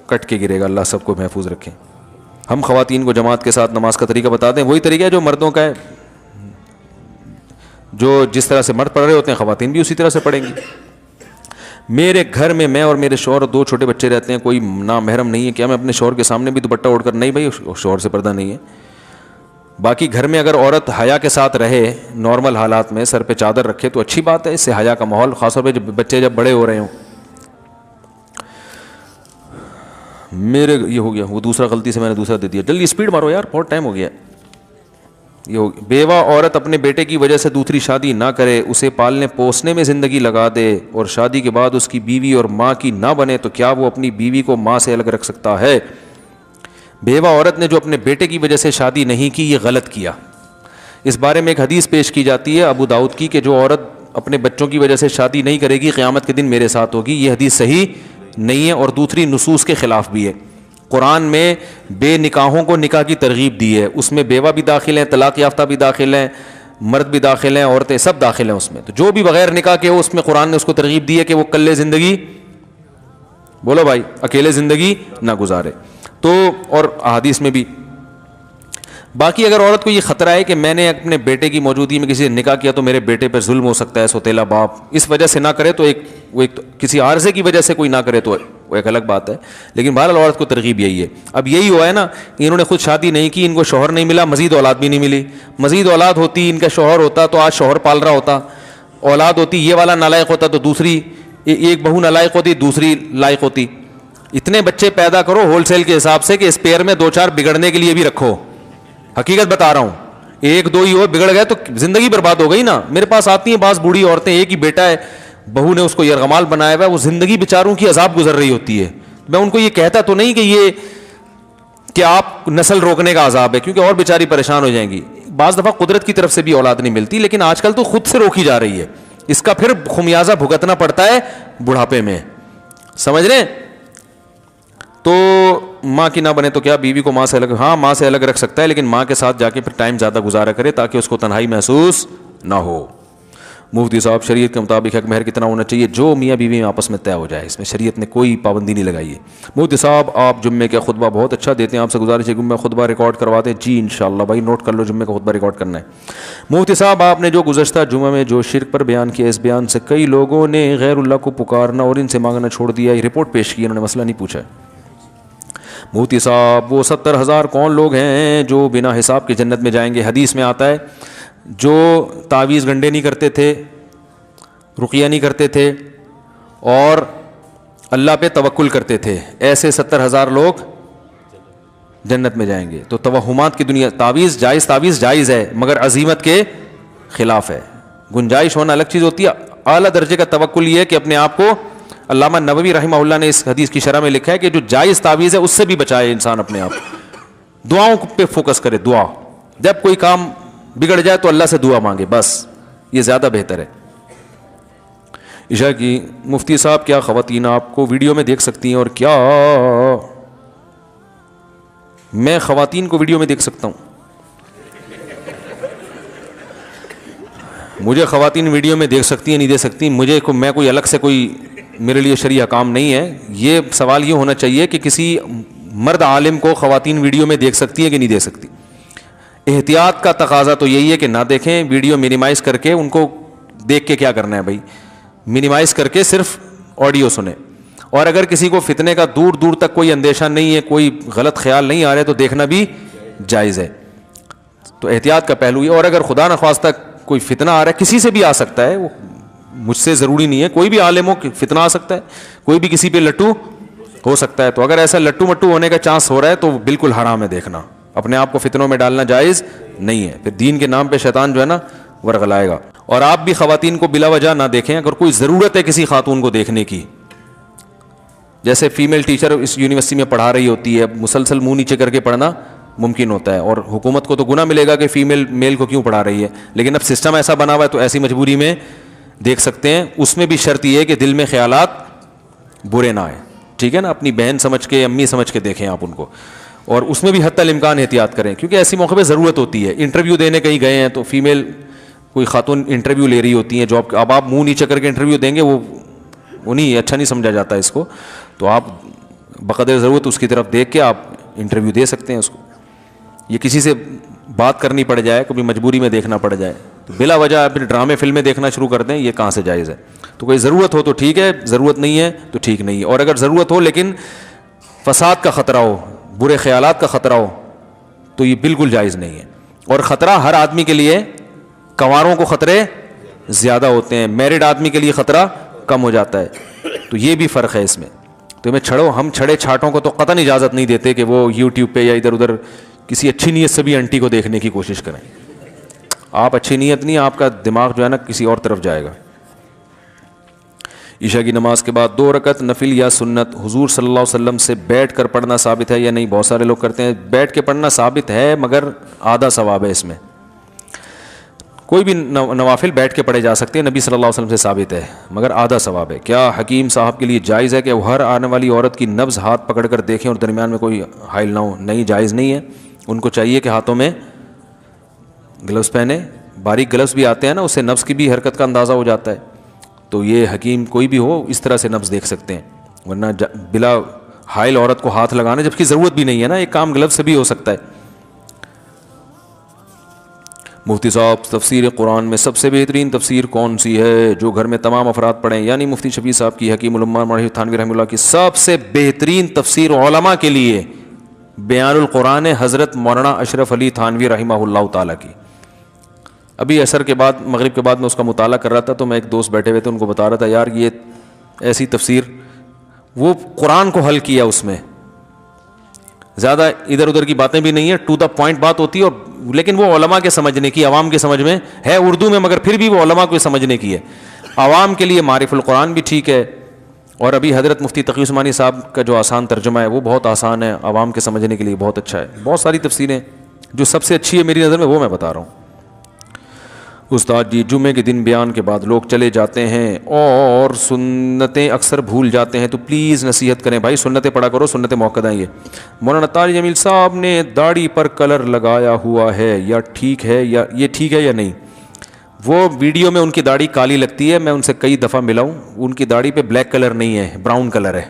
کٹ کے گرے گا. اللہ سب کو محفوظ رکھے. ہم خواتین کو جماعت کے ساتھ نماز کا طریقہ بتا دیں. وہی طریقہ ہے جو مردوں کا ہے, جو جس طرح سے مرد پڑھ رہے ہوتے ہیں خواتین بھی اسی طرح سے پڑھیں گی. میرے گھر میں اور میرے شوہر اور 2 چھوٹے بچے رہتے ہیں, کوئی نامحرم نہیں ہے, کیا میں اپنے شوہر کے سامنے بھی دوپٹہ اوڑھ کر؟ نہیں بھائی, شوہر سے پردہ نہیں ہے. باقی گھر میں اگر عورت حیا کے ساتھ رہے, نارمل حالات میں سر پہ چادر رکھے تو اچھی بات ہے, اس سے حیا کا ماحول, خاص طور پہ جب بچے جب بڑے ہو رہے ہوں. میرے یہ ہو گیا, وہ دوسرا غلطی سے میں نے دوسرا دے دیا. جلدی اسپیڈ مارو یار, بہت ٹائم ہو گیا. یہ ہو گیا. بیوہ عورت اپنے بیٹے کی وجہ سے دوسری شادی نہ کرے, اسے پالنے پوسنے میں زندگی لگا دے اور شادی کے بعد اس کی بیوی اور ماں کی نہ بنے, تو کیا وہ اپنی بیوی کو ماں سے الگ رکھ سکتا ہے؟ بیوہ عورت نے جو اپنے بیٹے کی وجہ سے شادی نہیں کی, یہ غلط کیا. اس بارے میں ایک حدیث پیش کی جاتی ہے ابو داؤد کی, کہ جو عورت اپنے بچوں کی وجہ سے شادی نہیں کرے گی قیامت کے دن میرے ساتھ ہوگی. یہ حدیث صحیح نہیں ہے اور دوسری نصوص کے خلاف بھی ہے. قرآن میں بے نکاحوں کو نکاح کی ترغیب دی ہے, اس میں بیوہ بھی داخل ہیں, طلاق یافتہ بھی داخل ہیں, مرد بھی داخل ہیں, عورتیں سب داخل ہیں اس میں. تو جو بھی بغیر نکاح کے ہو اس میں قرآن نے اس کو ترغیب دی ہے کہ وہ کلے زندگی, بولو بھائی, اکیلے زندگی نہ گزارے. تو اور احادیث میں بھی. باقی اگر عورت کو یہ خطرہ ہے کہ میں نے اپنے بیٹے کی موجودگی میں کسی سے نکاح کیا تو میرے بیٹے پر ظلم ہو سکتا ہے, سوتیلا باپ, اس وجہ سے نہ کرے, تو ایک کسی عارضے کی وجہ سے کوئی نہ کرے تو وہ ایک الگ بات ہے. لیکن بہرحال عورت کو ترغیب یہی ہے. اب یہی ہوا ہے نا, انہوں نے خود شادی نہیں کی, ان کو شوہر نہیں ملا, مزید اولاد بھی نہیں ملی. مزید اولاد ہوتی, ان کا شوہر ہوتا تو آج شوہر پال رہا ہوتا. اولاد ہوتی, یہ والا نالائق ہوتا تو دوسری, ایک بہو نالائق ہوتی, دوسری لائق ہوتی. اتنے بچے پیدا کرو ہول سیل کے حساب سے کہ اسپیئر میں 2-4 بگڑنے کے لیے بھی رکھو. حقیقت بتا رہا ہوں, 1-2 ہی ہو, بگڑ گئے تو زندگی برباد ہو گئی نا. میرے پاس آتی ہیں بعض بوڑھی عورتیں, ایک ہی بیٹا ہے, بہو نے اس کو یرغمال بنایا ہوا ہے, وہ زندگی بیچاروں کی عذاب گزر رہی ہوتی ہے. میں ان کو یہ کہتا تو نہیں کہ یہ کہ آپ نسل روکنے کا عذاب ہے, کیونکہ اور بیچاری پریشان ہو جائیں گی. بعض دفعہ قدرت کی طرف سے بھی اولاد نہیں ملتی, لیکن آج کل تو خود سے روکی جا رہی ہے. اس کا پھر خمیازہ بھگتنا پڑتا ہے بڑھاپے میں, سمجھ رہے ہیں. تو ماں کی نہ بنے تو کیا, بیوی کو ماں سے الگ, ہاں ماں سے الگ رکھ سکتا ہے, لیکن ماں کے ساتھ جا کے پھر ٹائم زیادہ گزارا کرے تاکہ اس کو تنہائی محسوس نہ ہو. مفتی صاحب, شریعت کے مطابق حق مہر کتنا ہونا چاہیے؟ جو میاں بیوی میں آپس میں طے ہو جائے, اس میں شریعت نے کوئی پابندی نہیں لگائی ہے. مفتی صاحب آپ جمعے کا خطبہ بہت اچھا دیتے ہیں, آپ سے گزارش ہے جمعہ خطبہ ریکارڈ کروا دیں. جی انشاءاللہ بھائی, نوٹ کر لو, جمعے کا خطبہ ریکارڈ کرنا ہے. مفتی صاحب آپ نے جو گزشتہ جمعہ میں جو شرک پر بیان کیا, اس بیان سے کئی لوگوں نے غیر اللہ کو پکارنا اور ان سے مانگنا چھوڑ دیا. یہ رپورٹ پیش کی, انہوں نے مسئلہ نہیں پوچھا ہے. مفتی صاحب وہ 70,000 کون لوگ ہیں جو بنا حساب کے جنت میں جائیں گے؟ حدیث میں آتا ہے جو تعویذ گنڈے نہیں کرتے تھے, رقیہ نہیں کرتے تھے اور اللہ پہ توکل کرتے تھے, ایسے 70,000 لوگ جنت میں جائیں گے. تو توہمات کی دنیا, تعویذ جائز ہے مگر عزیمت کے خلاف ہے. گنجائش ہونا الگ چیز ہوتی ہے. اعلیٰ درجے کا توکل یہ ہے کہ اپنے آپ کو, علامہ نووی رحمہ اللہ نے اس حدیث کی شرح میں لکھا ہے کہ جو جائز تعویذ ہے اس سے بھی بچائے انسان اپنے آپ. دعاؤں پہ فوکس کرے, دعا, جب کوئی کام بگڑ جائے تو اللہ سے دعا مانگے, بس یہ زیادہ بہتر ہے. عشاء کی, مفتی صاحب کیا خواتین آپ کو ویڈیو میں دیکھ سکتی ہیں اور کیا میں خواتین کو ویڈیو میں دیکھ سکتا ہوں؟ مجھے خواتین ویڈیو میں دیکھ سکتی ہیں نہیں دیکھ سکتی, میں کوئی الگ سے کوئی میرے لیے شرعی کام نہیں ہے. یہ سوال یہ ہونا چاہیے کہ کسی مرد عالم کو خواتین ویڈیو میں دیکھ سکتی ہیں کہ نہیں دیکھ سکتی. احتیاط کا تقاضا تو یہی ہے کہ نہ دیکھیں, ویڈیو منیمائز کر کے. ان کو دیکھ کے کیا کرنا ہے بھائی, منیمائز کر کے صرف آڈیو سنیں. اور اگر کسی کو فتنے کا دور دور تک کوئی اندیشہ نہیں ہے, کوئی غلط خیال نہیں آ رہے, تو دیکھنا بھی جائز ہے. تو احتیاط کا پہلو یہ. اور اگر خدا نخواستہ کوئی فتنہ آ رہا ہے, کسی سے بھی آ سکتا ہے, وہ مجھ سے ضروری نہیں ہے, کوئی بھی عالم ہو فتنہ آ سکتا ہے, کوئی بھی کسی پہ لٹو ہو سکتا ہے. تو اگر ایسا لٹو مٹو ہونے کا چانس ہو رہا ہے تو بالکل حرام ہے دیکھنا. اپنے آپ کو فتنوں میں ڈالنا جائز نہیں ہے. پھر دین کے نام پہ شیطان جو ہے نا ورغلائے گا. اور آپ بھی خواتین کو بلا وجہ نہ دیکھیں. اگر کوئی ضرورت ہے کسی خاتون کو دیکھنے کی, جیسے فیمیل ٹیچر اس یونیورسٹی میں پڑھا رہی ہوتی ہے, مسلسل منہ نیچے کر کے پڑھنا ممکن ہوتا ہے, اور حکومت کو تو گناہ ملے گا کہ فیمیل میل کو کیوں پڑھا رہی ہے, لیکن اب سسٹم ایسا بنا ہوا ہے تو ایسی مجبوری میں دیکھ سکتے ہیں. اس میں بھی شرط یہ ہے کہ دل میں خیالات برے نہ آئے, ٹھیک ہے نا. اپنی بہن سمجھ کے, امی سمجھ کے دیکھیں آپ ان کو, اور اس میں بھی حتی الامکان احتیاط کریں, کیونکہ ایسی موقع پہ ضرورت ہوتی ہے. انٹرویو دینے کہیں گئے ہیں تو فیمیل کوئی خاتون انٹرویو لے رہی ہوتی ہیں جاب, اب آپ منہ نیچے کر کے انٹرویو دیں گے, وہ نہیں, اچھا نہیں سمجھا جاتا اس کو. تو آپ بقدر ضرورت اس کی طرف دیکھ کے آپ انٹرویو دے سکتے ہیں اس کو. یہ کسی سے بات کرنی پڑ جائے, کبھی مجبوری میں دیکھنا پڑ جائے, تو بلا وجہ پھر ڈرامے فلمیں دیکھنا شروع کر دیں, یہ کہاں سے جائز ہے. تو کوئی ضرورت ہو تو ٹھیک ہے, ضرورت نہیں ہے تو ٹھیک نہیں ہے. اور اگر ضرورت ہو لیکن فساد کا خطرہ ہو, برے خیالات کا خطرہ ہو, تو یہ بالکل جائز نہیں ہے. اور خطرہ ہر آدمی کے لیے, کنواروں کو خطرے زیادہ ہوتے ہیں, میرڈ آدمی کے لیے خطرہ کم ہو جاتا ہے. تو یہ بھی فرق ہے اس میں. تو میں ہم چھڑے چھاٹوں کو تو قطعاً اجازت نہیں دیتے کہ وہ یوٹیوب پہ یا ادھر ادھر کسی اچھی نیت سے بھی انٹی کو دیکھنے کی کوشش کریں. آپ اچھی نیت نہیں, آپ کا دماغ جو ہے نا کسی اور طرف جائے گا. عشاء کی نماز کے بعد 2 رکعت نفل یا سنت حضور صلی اللہ علیہ وسلم سے بیٹھ کر پڑھنا ثابت ہے یا نہیں؟ بہت سارے لوگ کرتے ہیں. بیٹھ کے پڑھنا ثابت ہے مگر آدھا ثواب ہے اس میں. کوئی بھی نوافل بیٹھ کے پڑھے جا سکتے ہیں, نبی صلی اللہ علیہ وسلم سے ثابت ہے, مگر آدھا ثواب ہے. کیا حکیم صاحب کے لیے جائز ہے کہ وہ ہر آنے والی عورت کی نبض ہاتھ پکڑ کر دیکھیں اور درمیان میں کوئی حائل نہ ہو؟ نہیں, جائز نہیں ہے. ان کو چاہیے کہ ہاتھوں میں گلوز پہنے, باریک گلوز بھی آتے ہیں نا, اس سے نبض کی بھی حرکت کا اندازہ ہو جاتا ہے. تو یہ حکیم کوئی بھی ہو اس طرح سے نبض دیکھ سکتے ہیں, ورنہ بلا حائل عورت کو ہاتھ لگانا جبکہ ضرورت بھی نہیں ہے نا, ایک کام گلوز سے بھی ہو سکتا ہے. مفتی صاحب تفسیر قرآن میں سب سے بہترین تفسیر کون سی ہے جو گھر میں تمام افراد پڑھیں؟ یعنی مفتی شفیع صاحب کی، حکیم الامہ مرحوم تھانوی رحمہ اللہ کی سب سے بہترین تفسیر علماء کے لیے بیان القرآن حضرت مولانا اشرف علی تھانوی رحمہ اللہ تعالیٰ کی. ابھی عصر کے بعد مغرب کے بعد میں اس کا مطالعہ کر رہا تھا تو میں ایک دوست بیٹھے ہوئے تھے، ان کو بتا رہا تھا یار یہ ایسی تفسیر، وہ قرآن کو حل کیا، اس میں زیادہ ادھر ادھر کی باتیں بھی نہیں ہیں، ٹو دا پوائنٹ بات ہوتی ہے، اور لیکن وہ علماء کے سمجھنے کی، عوام کے سمجھ میں ہے اردو میں، مگر پھر بھی وہ علماء کو سمجھنے کی ہے. عوام کے لیے معرف القرآن بھی ٹھیک ہے، اور ابھی حضرت مفتی تقی عثمانی صاحب کا جو آسان ترجمہ ہے وہ بہت آسان ہے، عوام کے سمجھنے کے لیے بہت اچھا ہے. بہت ساری تفسیریں، جو سب سے اچھی ہے میری نظر میں وہ میں بتا رہا ہوں. استاد جی جمعے کے دن بیان کے بعد لوگ چلے جاتے ہیں اور سنتیں اکثر بھول جاتے ہیں، تو پلیز نصیحت کریں بھائی، سنتیں پڑھا کرو، سنتیں موقع ہیں. یہ مولانا طارق جمیل صاحب نے داڑھی پر کلر لگایا ہوا ہے، یا ٹھیک ہے، یا یہ ٹھیک ہے یا نہیں؟ وہ ویڈیو میں ان کی داڑھی کالی لگتی ہے، میں ان سے کئی دفعہ ملا ہوں، ان کی داڑھی پہ بلیک کلر نہیں ہے، براؤن کلر ہے.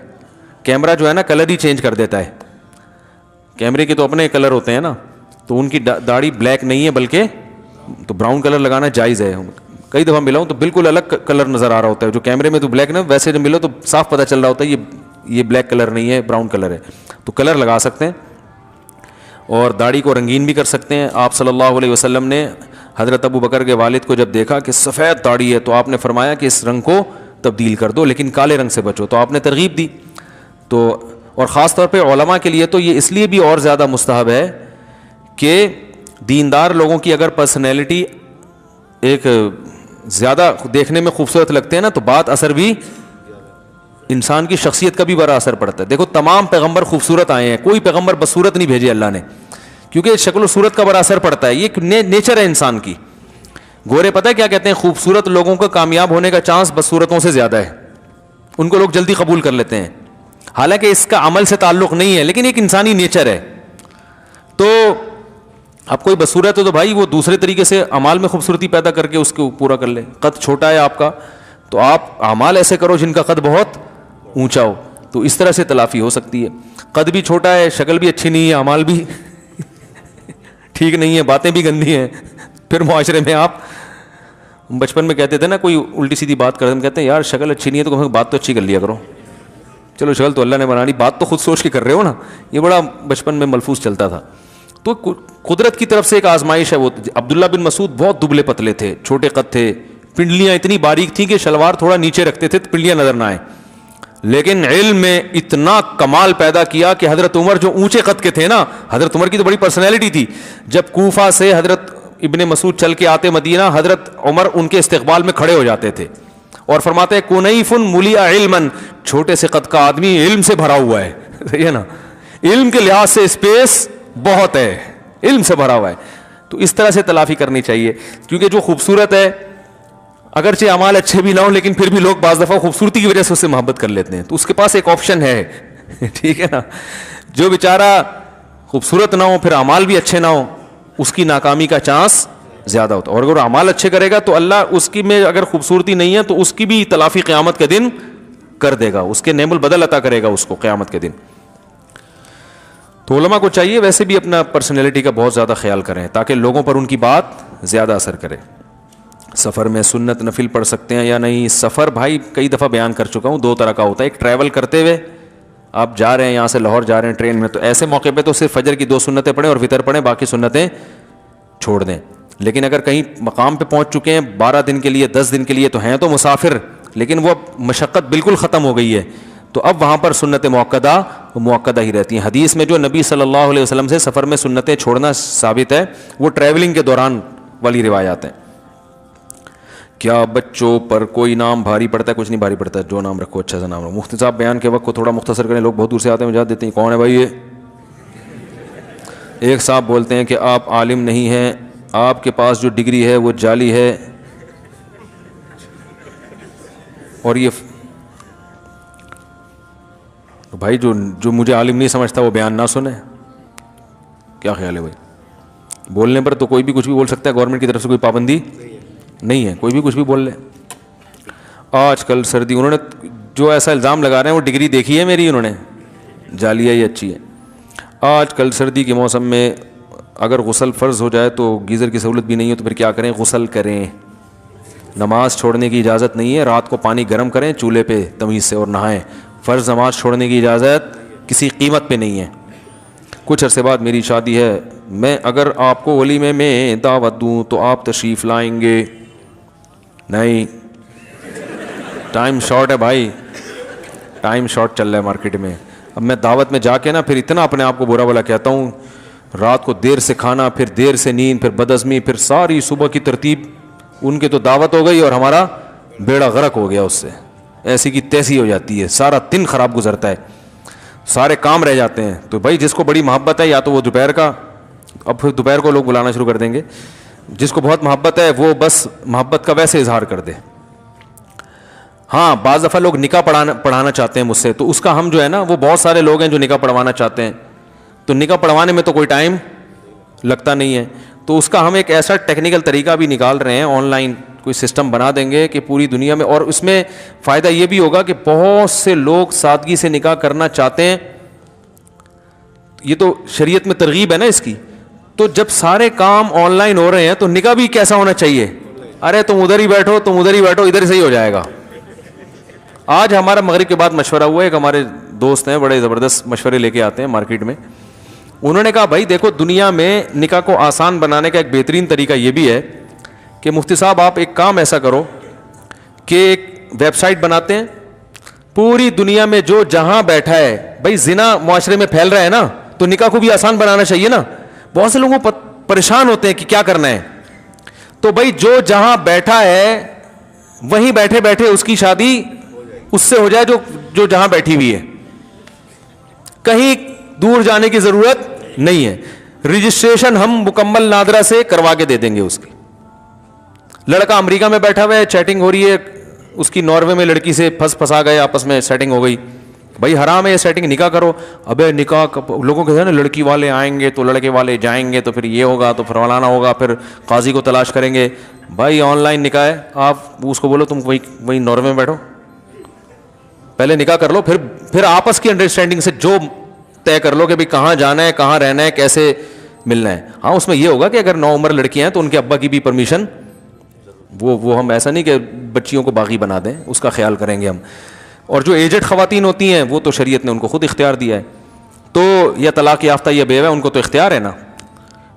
کیمرہ جو ہے نا کلر ہی چینج کر دیتا ہے، کیمرے کے تو اپنے کلر ہوتے ہیں نا، تو ان کی داڑھی بلیک نہیں ہے بلکہ تو براؤن کلر لگانا جائز ہے. کئی دفعہ ملا ہوں تو بالکل الگ کلر نظر آ رہا ہوتا ہے، جو کیمرے میں تو بلیک نا، ویسے جب ملو تو صاف پتہ چل رہا ہوتا ہے یہ بلیک کلر نہیں ہے، براؤن کلر ہے. تو کلر لگا سکتے ہیں اور داڑھی کو رنگین بھی کر سکتے ہیں. آپ صلی اللہ علیہ وسلم نے حضرت ابو بکر کے والد کو جب دیکھا کہ سفید داڑھی ہے تو آپ نے فرمایا کہ اس رنگ کو تبدیل کر دو، لیکن کالے رنگ سے بچو، تو آپ نے ترغیب دی. تو اور خاص طور پہ علماء کے لیے تو یہ اس لیے بھی اور زیادہ مستحب ہے کہ دیندار لوگوں کی اگر پرسنالٹی ایک زیادہ دیکھنے میں خوبصورت لگتے ہیں نا، تو بات اثر بھی انسان کی شخصیت کا بھی بڑا اثر پڑتا ہے. دیکھو تمام پیغمبر خوبصورت آئے ہیں، کوئی پیغمبر بدصورت نہیں بھیجے اللہ نے، کیونکہ شکل و صورت کا بڑا اثر پڑتا ہے. یہ نیچر ہے انسان کی. گورے پتہ ہے کیا کہتے ہیں؟ خوبصورت لوگوں کا کامیاب ہونے کا چانس بدصورتوں سے زیادہ ہے، ان کو لوگ جلدی قبول کر لیتے ہیں، حالانکہ اس کا عمل سے تعلق نہیں ہے، لیکن ایک انسانی نیچر ہے. تو اب کوئی بدصورت ہے تو بھائی وہ دوسرے طریقے سے اعمال میں خوبصورتی پیدا کر کے اس کو پورا کر لے. قد چھوٹا ہے آپ کا تو آپ اعمال ایسے کرو جن کا قد بہت اونچا ہو، تو اس طرح سے تلافی ہو سکتی ہے. قد بھی چھوٹا ہے، شکل بھی اچھی نہیں ہے، اعمال بھی ٹھیک نہیں ہے، باتیں بھی گندی ہیں، پھر معاشرے میں آپ بچپن میں کہتے تھے نا کوئی الٹی سیدھی بات کرتے ہیں، کہتے ہیں یار شکل اچھی نہیں ہے تو بات تو اچھی کر لیا کرو. چلو شکل تو اللہ نے بنا لی، بات تو خود سوچ کے کر رہے ہو نا. یہ بڑا بچپن میں ملفوظ چلتا تھا. تو قدرت کی طرف سے ایک آزمائش ہے. وہ عبداللہ بن مسعود بہت دبلے پتلے تھے، چھوٹے قد تھے، پنڈلیاں اتنی باریک تھیں کہ شلوار تھوڑا نیچے رکھتے تھے تو پنڈلیاں نظر نہ آئیں، لیکن علم میں اتنا کمال پیدا کیا کہ حضرت عمر جو اونچے قد کے تھے نا، حضرت عمر کی تو بڑی پرسنالٹی تھی. جب کوفہ سے حضرت ابن مسعود چل کے آتے مدینہ، حضرت عمر ان کے استقبال میں کھڑے ہو جاتے تھے اور فرماتے ہیں کنیف ملیا علما، چھوٹے سے قد کا آدمی علم سے بھرا ہوا ہے. صحیح ہے نا، علم کے لحاظ سے اسپیس بہت ہے، علم سے بھرا ہوا ہے. تو اس طرح سے تلافی کرنی چاہیے، کیونکہ جو خوبصورت ہے اگرچہ اعمال اچھے بھی نہ ہوں لیکن پھر بھی لوگ بعض دفعہ خوبصورتی کی وجہ سے اس سے محبت کر لیتے ہیں، تو اس کے پاس ایک آپشن ہے. ٹھیک ہے نا، جو بیچارہ خوبصورت نہ ہو پھر اعمال بھی اچھے نہ ہوں، اس کی ناکامی کا چانس زیادہ ہوتا ہے. اور اگر اعمال اچھے کرے گا تو اللہ اس کی میں اگر خوبصورتی نہیں ہے تو اس کی بھی تلافی قیامت کے دن کر دے گا، اس کے نعم البدل عطا کرے گا اس کو قیامت کے دن. تو علماء کو چاہیے ویسے بھی اپنا پرسنالٹی کا بہت زیادہ خیال کریں تاکہ لوگوں پر ان کی بات زیادہ اثر کرے. سفر میں سنت نفل پڑھ سکتے ہیں یا نہیں؟ سفر بھائی کئی دفعہ بیان کر چکا ہوں، دو طرح کا ہوتا ہے. ایک ٹریول کرتے ہوئے آپ جا رہے ہیں، یہاں سے لاہور جا رہے ہیں ٹرین میں، تو ایسے موقع پہ تو صرف فجر کی 2 سنتیں پڑھیں اور وتر پڑھیں، باقی سنتیں چھوڑ دیں. لیکن اگر کہیں مقام پہ پہنچ چکے ہیں 12 دن کے لیے 10 دن کے لیے، تو ہیں تو مسافر لیکن وہ مشقت بالکل ختم ہو گئی ہے، تو اب وہاں پر سنت موقدہ ہی رہتی ہیں. حدیث میں جو نبی صلی اللہ علیہ وسلم سے سفر میں سنتیں چھوڑنا ثابت ہے وہ ٹریولنگ کے دوران والی روایات ہیں. کیا بچوں پر کوئی نام بھاری پڑتا ہے؟ کچھ نہیں بھاری پڑتا ہے، جو نام رکھو اچھا سا نام رکھو. مفتی صاحب بیان کے وقت کو تھوڑا مختصر کریں، لوگ بہت دور سے آتے ہیں مجھے دیتے ہیں. کون ہے بھائی یہ؟ ایک صاحب بولتے ہیں کہ آپ عالم نہیں ہیں، آپ کے پاس جو ڈگری ہے وہ جعلی ہے، اور یہ بھائی جو مجھے عالم نہیں سمجھتا وہ بیان نہ سنے. کیا خیال ہے بھائی؟ بولنے پر تو کوئی بھی کچھ بھی بول سکتا ہے، گورنمنٹ کی طرف سے کوئی پابندی نہیں ہے، کوئی بھی کچھ بھی بول لے. آج کل سردی، انہوں نے جو ایسا الزام لگا رہے ہیں وہ ڈگری دیکھی ہے میری، انہوں نے جعلی ہے یہ اچھی ہے. آج کل سردی کے موسم میں اگر غسل فرض ہو جائے تو گیزر کی سہولت بھی نہیں ہے تو پھر کیا کریں؟ غسل کریں. نماز چھوڑنے کی اجازت نہیں ہے, رات کو پانی گرم کریں چولہے پہ تمیز سے اور نہائیں. فرض نماز چھوڑنے کی اجازت کسی قیمت پہ نہیں ہے. کچھ عرصے بعد میری شادی ہے, میں اگر آپ کو ولیمے میں دعوت دوں تو آپ تشریف لائیں گے؟ نہیں, ٹائم شارٹ ہے بھائی, ٹائم شارٹ چل رہا ہے مارکیٹ میں. اب میں دعوت میں جا کے نا پھر اتنا اپنے آپ کو برا بھلا کہتا ہوں, رات کو دیر سے کھانا, پھر دیر سے نیند, پھر بدعزمی, پھر ساری صبح کی ترتیب. ان کے تو دعوت ہو گئی اور ہمارا بیڑا غرق ہو گیا اس سے, ایسی کی تیسی ہو جاتی ہے, سارا دن خراب گزرتا ہے, سارے کام رہ جاتے ہیں. تو بھائی جس کو بڑی محبت ہے یا تو وہ دوپہر کا, اب پھر دوپہر کو لوگ بلانا شروع کر دیں گے, جس کو بہت محبت ہے وہ بس محبت کا ویسے اظہار کر دے. ہاں بعض دفعہ لوگ نکاح پڑھانا چاہتے ہیں مجھ سے, تو اس کا ہم جو ہے نا, وہ بہت سارے لوگ ہیں جو نکاح پڑھوانا چاہتے ہیں, تو نکاح پڑھوانے میں تو کوئی ٹائم لگتا نہیں ہے, تو اس کا ہم ایک ایسا ٹیکنیکل طریقہ بھی نکال رہے ہیں, آن لائن کوئی سسٹم بنا دیں گے کہ پوری دنیا میں, اور اس میں فائدہ یہ بھی ہوگا کہ بہت سے لوگ سادگی سے نکاح کرنا چاہتے ہیں. یہ تو شریعت میں ترغیب ہے نا اس کی, تو جب سارے کام آن لائن ہو رہے ہیں تو نکاح بھی کیسا ہونا چاہیے؟ ارے تم ادھر ہی بیٹھو, تم ادھر ہی بیٹھو, ادھر سے ہی ہو جائے گا. آج ہمارا مغرب کے بعد مشورہ ہوا, ایک ہمارے دوست ہیں بڑے زبردست مشورے لے کے آتے ہیں مارکیٹ میں. انہوں نے کہا بھائی دیکھو دنیا میں نکاح کو آسان بنانے کا ایک بہترین طریقہ یہ بھی ہے کہ مفتی صاحب آپ ایک کام ایسا کرو کہ ایک ویب سائٹ بناتے ہیں, پوری دنیا میں جو جہاں بیٹھا ہے, بھائی زنا معاشرے میں پھیل رہا ہے نا, تو نکاح کو بھی آسان بنانا چاہیے نا. بہت سے لوگوں پریشان ہوتے ہیں کہ کیا کرنا ہے, تو بھائی جو جہاں بیٹھا ہے وہیں بیٹھے بیٹھے اس کی شادی اس سے ہو جائے جو جہاں بیٹھی ہوئی ہے, کہیں دور جانے کی ضرورت نہیں ہے. رجسٹریشن ہم مکمل نادرا سے کروا کے دے دیں گے اس کی. لڑکا امریکہ میں بیٹھا ہوا ہے, چیٹنگ ہو رہی ہے اس کی, ناروے میں لڑکی سے پھنسا گئے, آپس میں سیٹنگ ہو گئی. بھائی حرام ہے یہ سیٹنگ, نکاح کرو. ابے نکاح لوگوں کہتے ہیں نا لڑکی والے آئیں گے تو لڑکے والے جائیں گے, تو پھر یہ ہوگا, تو پھر فلانا ہوگا, پھر قاضی کو تلاش کریں گے. بھائی آن لائن نکاح ہے, آپ اس کو بولو تم وہی ناروے میں بیٹھو, پہلے نکاح کر لو, پھر آپس کی انڈرسٹینڈنگ سے جو طے کر لو کہ بھائی کہاں جانا ہے, کہاں رہنا ہے, کیسے ملنا ہے. ہاں اس میں یہ ہوگا کہ اگر 9 عمر لڑکیاں ہیں تو ان کے ابا کی بھی پرمیشن, وہ ہم ایسا نہیں کہ بچیوں کو باغی بنا دیں, اس کا خیال کریں گے ہم. اور جو ایجڈ خواتین ہوتی ہیں وہ تو شریعت نے ان کو خود اختیار دیا ہے, تو یا طلاق یافتہ یا بیوہ ان کو تو اختیار ہے نا.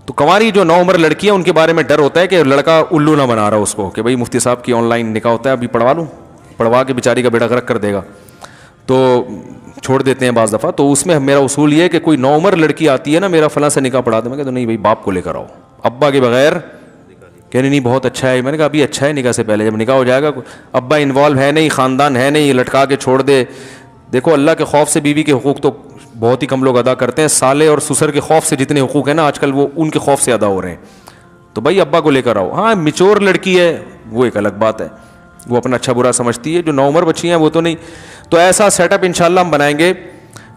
تو کنواری جو 9 عمر لڑکیاں, ان کے بارے میں ڈر ہوتا ہے کہ لڑکا الو نہ بنا رہا اس کو کہ بھائی مفتی صاحب کی آن لائن نکاح ہوتا ہے, ابھی پڑھوا لوں, پڑھوا کے بیچاری کا بیڑا غرق کر دے گا, تو چھوڑ دیتے ہیں بعض دفعہ. تو اس میں میرا اصول یہ ہے کہ کوئی 9 عمر لڑکی آتی ہے نا, میرا فلاں سے نکاح پڑھا دیں, میں کہتا نہیں بھائی باپ کو لے کر آؤ, ابا کے بغیر. کہنے نہیں بہت اچھا ہے. میں نے کہا ابھی اچھا ہے نکاح سے پہلے, جب نکاح ہو جائے گا ابا انوالو ہے نہیں, خاندان ہے نہیں, لٹکا کے چھوڑ دے. دیکھو اللہ کے خوف سے بیوی کے حقوق تو بہت ہی کم لوگ ادا کرتے ہیں, سالے اور سسر کے خوف سے جتنے حقوق ہیں نا آج کل وہ ان کے خوف سے ادا ہو رہے ہیں. تو بھائی ابا کو لے کر آؤ. ہاں میچور لڑکی ہے وہ ایک الگ بات ہے, وہ اپنا اچھا برا سمجھتی ہے. جو 9 عمر بچی ہیں وہ تو نہیں. تو ایسا سیٹ اپ انشاءاللہ ہم بنائیں گے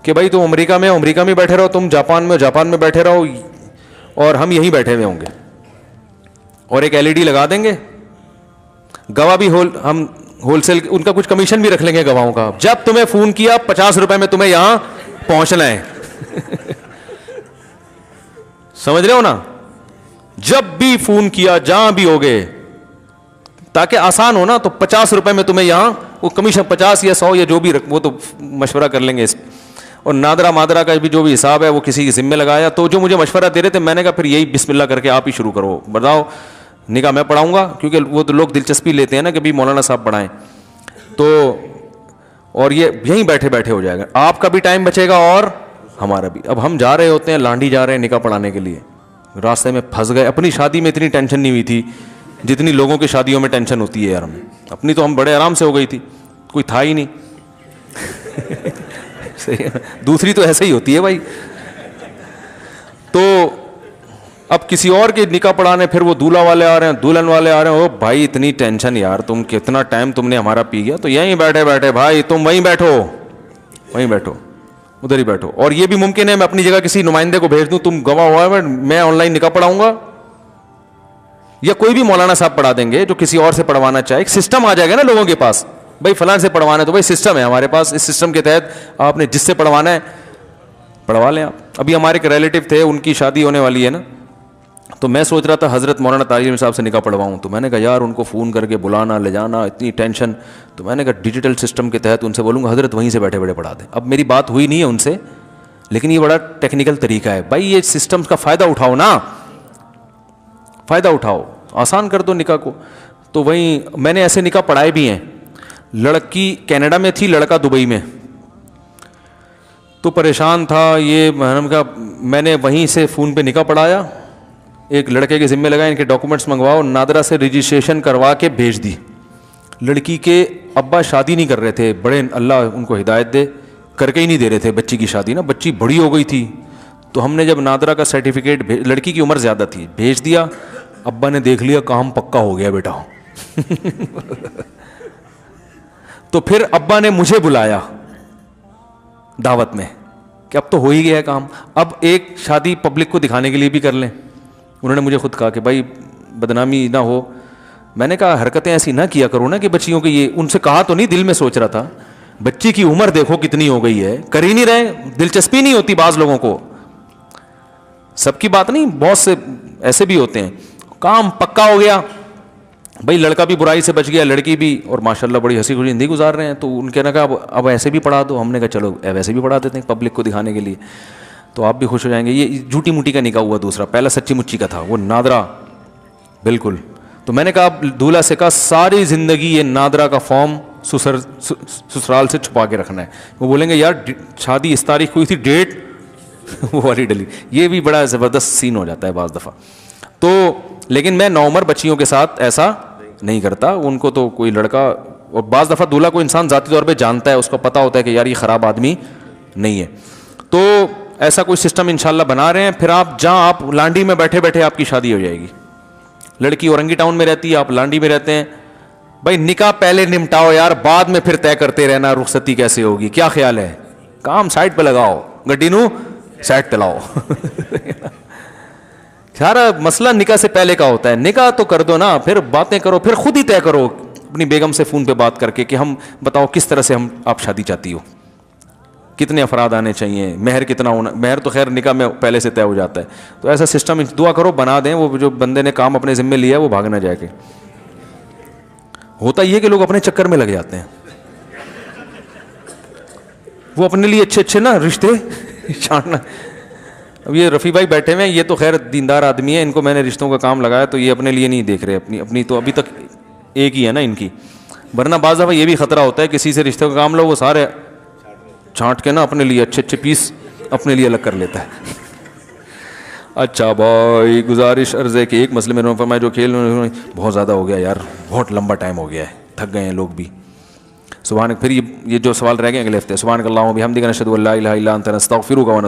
کہ بھائی تم امریکہ میں بیٹھے رہو, تم جاپان میں بیٹھے رہو, اور ہم یہیں بیٹھے ہوئے ہوں گے, اور ایک LED لگا دیں گے. گواہ بھی ہم ہول سیل, ان کا کچھ کمیشن بھی رکھ لیں گے گواہوں کا. جب تمہیں فون کیا 50 روپے میں تمہیں یہاں پہنچنا ہے. سمجھ رہے ہو نا, جب بھی فون کیا جہاں بھی ہوگے, تاکہ آسان ہو نا, تو 50 روپے میں تمہیں یہاں, وہ کمیشن 50 یا 100 یا جو بھی وہ تو مشورہ کر لیں گے اس. اور نادرا مادرا کا بھی جو بھی حساب ہے وہ کسی کے ذمہ لگایا. تو جو مجھے مشورہ دے رہے تھے, میں نے کہا پھر یہی بسم اللہ کر کے آپ ہی شروع کرو, بتاؤ نکاح میں پڑھاؤں گا, کیونکہ وہ تو لوگ دلچسپی لیتے ہیں نا کہ بھی مولانا صاحب پڑھائیں. تو اور یہ یہیں بیٹھے بیٹھے ہو جائے گا, آپ کا بھی ٹائم بچے گا اور ہمارا بھی. اب ہم جا رہے ہوتے ہیں لانڈی جا رہے ہیں نکاح پڑھانے کے لیے, راستے میں پھنس گئے. اپنی شادی میں اتنی ٹینشن نہیں ہوئی تھی جتنی لوگوں کی شادیوں میں ٹینشن ہوتی ہے یار. ہمیں اپنی تو ہم بڑے آرام سے ہو گئی تھی, کوئی تھا ہی نہیں. دوسری تو ایسے ہی ہوتی ہے بھائی. تو اب کسی اور کے نکاح پڑھانے, پھر وہ دولہا والے آ رہے ہیں, دلہن والے آ رہے ہیں. او بھائی اتنی ٹینشن یار, تم کتنا ٹائم تم نے ہمارا پی گیا. تو یہیں بیٹھے بیٹھے بھائی تم وہیں بیٹھو, ادھر ہی بیٹھو. اور یہ بھی ممکن ہے میں اپنی جگہ کسی نمائندے کو بھیج دوں, تم گواہ ہوا ہے, میں آن لائن نکاح پڑھاؤں گا, یا کوئی بھی مولانا صاحب پڑھا دیں گے جو کسی اور سے پڑھوانا چاہے. ایک سسٹم آ جائے گا نا لوگوں کے پاس, بھائی فلاں سے پڑھوانا ہے تو بھائی سسٹم ہے ہمارے پاس, اس سسٹم کے تحت آپ نے جس سے پڑھوانا ہے پڑھوا لیں آپ. ابھی ہمارے ایک ریلیٹیو تھے, ان کی شادی ہونے والی ہے نا, تو میں سوچ رہا تھا حضرت مولانا طارق صاحب سے نکاح پڑھواؤں, تو میں نے کہا یار ان کو فون کر کے بلانا لے جانا اتنی ٹینشن, تو میں نے کہا ڈیجیٹل سسٹم کے تحت ان سے بولوں گا حضرت وہیں سے بیٹھے بیٹھے پڑھا دیں. اب میری بات ہوئی نہیں ہے ان سے, لیکن یہ بڑا ٹیکنیکل طریقہ ہے بھائی, یہ سسٹم کا فائدہ اٹھاؤ نا, فائدہ اٹھاؤ, آسان کر دو نکاح کو. تو وہیں میں نے ایسے نکاح پڑھائے بھی ہیں, لڑکی کینیڈا میں تھی, لڑکا دبئی میں, تو پریشان تھا یہ, میں نے وہیں سے فون پہ نکاح پڑھایا, ایک لڑکے کے ذمہ لگا ان کے ڈاکومنٹس منگواؤ, نادرا سے رجسٹریشن کروا کے بھیج دی. لڑکی کے ابا شادی نہیں کر رہے تھے, بڑے اللہ ان کو ہدایت دے, کر کے ہی نہیں دے رہے تھے بچی کی شادی نا, بچی بڑی ہو گئی تھی. تو ہم نے جب نادرا کا سرٹیفکیٹ, لڑکی کی عمر زیادہ تھی, بھیج دیا, ابا نے دیکھ لیا کام پکا ہو گیا بیٹا. تو پھر ابا نے مجھے بلایا دعوت میں کہ اب تو ہو ہی گیا کام, اب ایک شادی پبلک کو دکھانے کے لیے بھی کر لیں. انہوں نے مجھے خود کہا کہ بھائی بدنامی نہ ہو. میں نے کہا حرکتیں ایسی نہ کیا کرو نا کہ بچیوں کی, یہ ان سے کہا تو نہیں, دل میں سوچ رہا تھا بچی کی عمر دیکھو کتنی ہو گئی ہے, کر ہی نہیں رہے, دلچسپی نہیں ہوتی بعض لوگوں کو, سب کی بات نہیں, بہت سے ایسے بھی ہوتے ہیں. کام پکا ہو گیا بھائی, لڑکا بھی برائی سے بچ گیا, لڑکی بھی, اور ماشاءاللہ بڑی ہنسی خوشی زندگی گزار رہے ہیں. تو ان کے نے کہا اب ایسے بھی پڑھا دو. ہم نے کہا چلو ویسے بھی پڑھا دیتے ہیں پبلک کو دکھانے کے لیے, تو آپ بھی خوش ہو جائیں گے. یہ جھوٹی موٹی کا نکاح ہوا دوسرا, پہلا سچی مچی کا تھا, وہ نادرا بالکل. تو میں نے کہا دولہا سے کہا ساری زندگی یہ نادرا کا فارم سسرال سے چھپا کے رکھنا ہے. وہ بولیں گے یار شادی اس تاریخ کو ہوئی تھی, ڈیٹ وہ والی ڈلی. یہ بھی بڑا زبردست سین ہو جاتا ہے بعض دفعہ. تو لیکن میں نوعمر بچیوں کے ساتھ ایسا نہیں کرتا, ان کو تو کوئی لڑکا, اور بعض دفعہ دولہا کو انسان ذاتی طور پہ جانتا ہے, اس کو پتہ ہوتا ہے کہ یار یہ خراب آدمی نہیں ہے. تو ایسا کوئی سسٹم انشاءاللہ بنا رہے ہیں. پھر آپ جہاں آپ لانڈی میں بیٹھے بیٹھے آپ کی شادی ہو جائے گی. لڑکی اورنگی ٹاؤن میں رہتی ہے, آپ لانڈی میں رہتے ہیں, بھائی نکاح پہلے نمٹاؤ یار, بعد میں پھر طے کرتے رہنا رخصتی کیسے ہوگی. کیا خیال ہے, کام سائڈ پہ لگاؤ, گڈی نو سائڈ تلاؤ. سارا مسئلہ نکاح سے پہلے کا ہوتا ہے. نکاح تو کر دو نا, پھر باتیں کرو, پھر خود ہی طے کرو اپنی بیگم سے فون پہ بات کر کے کہ ہم بتاؤ کس طرح سے آپ شادی چاہتی ہو, کتنے افراد آنے چاہیے, مہر کتنا ہونا. مہر تو خیر نکاح میں پہلے سے طے ہو جاتا ہے. تو ایسا سسٹم دعا کرو بنا دیں, وہ جو بندے نے کام اپنے ذمے لیا ہے وہ بھاگ نہ جائے. کہ ہوتا یہ کہ لوگ اپنے چکر میں لگ جاتے ہیں, وہ اپنے لیے اچھے اچھے نا رشتے چھانٹنا. اب یہ رفیع بھائی بیٹھے ہوئے ہیں, یہ تو خیر دیندار آدمی ہے, ان کو میں نے رشتوں کا کام لگایا, تو یہ اپنے لیے نہیں دیکھ رہے, اپنی تو ابھی تک ایک ہی ہے نا ان کی. ورنہ بعض دفعہ یہ بھی خطرہ ہوتا ہے کسی سے رشتوں کا کام لو, وہ سارے چھانٹ کے نا اپنے لیے اچھے اچھے پیس اپنے لیے الگ کر لیتا ہے. اچھا بھائی, گزارش عرض ہے کہ ایک مسئلے میں فرمایا جو کھیل بہت زیادہ ہو گیا یار, بہت لمبا ٹائم ہو گیا ہے, تھک گئے ہیں لوگ بھی. سبحان, پھر یہ جو سوال رہ گئے اگلے ہفتے. سبحانک اللہم و بحمدک نشہد ان لا الہ الا انت نستغفرک و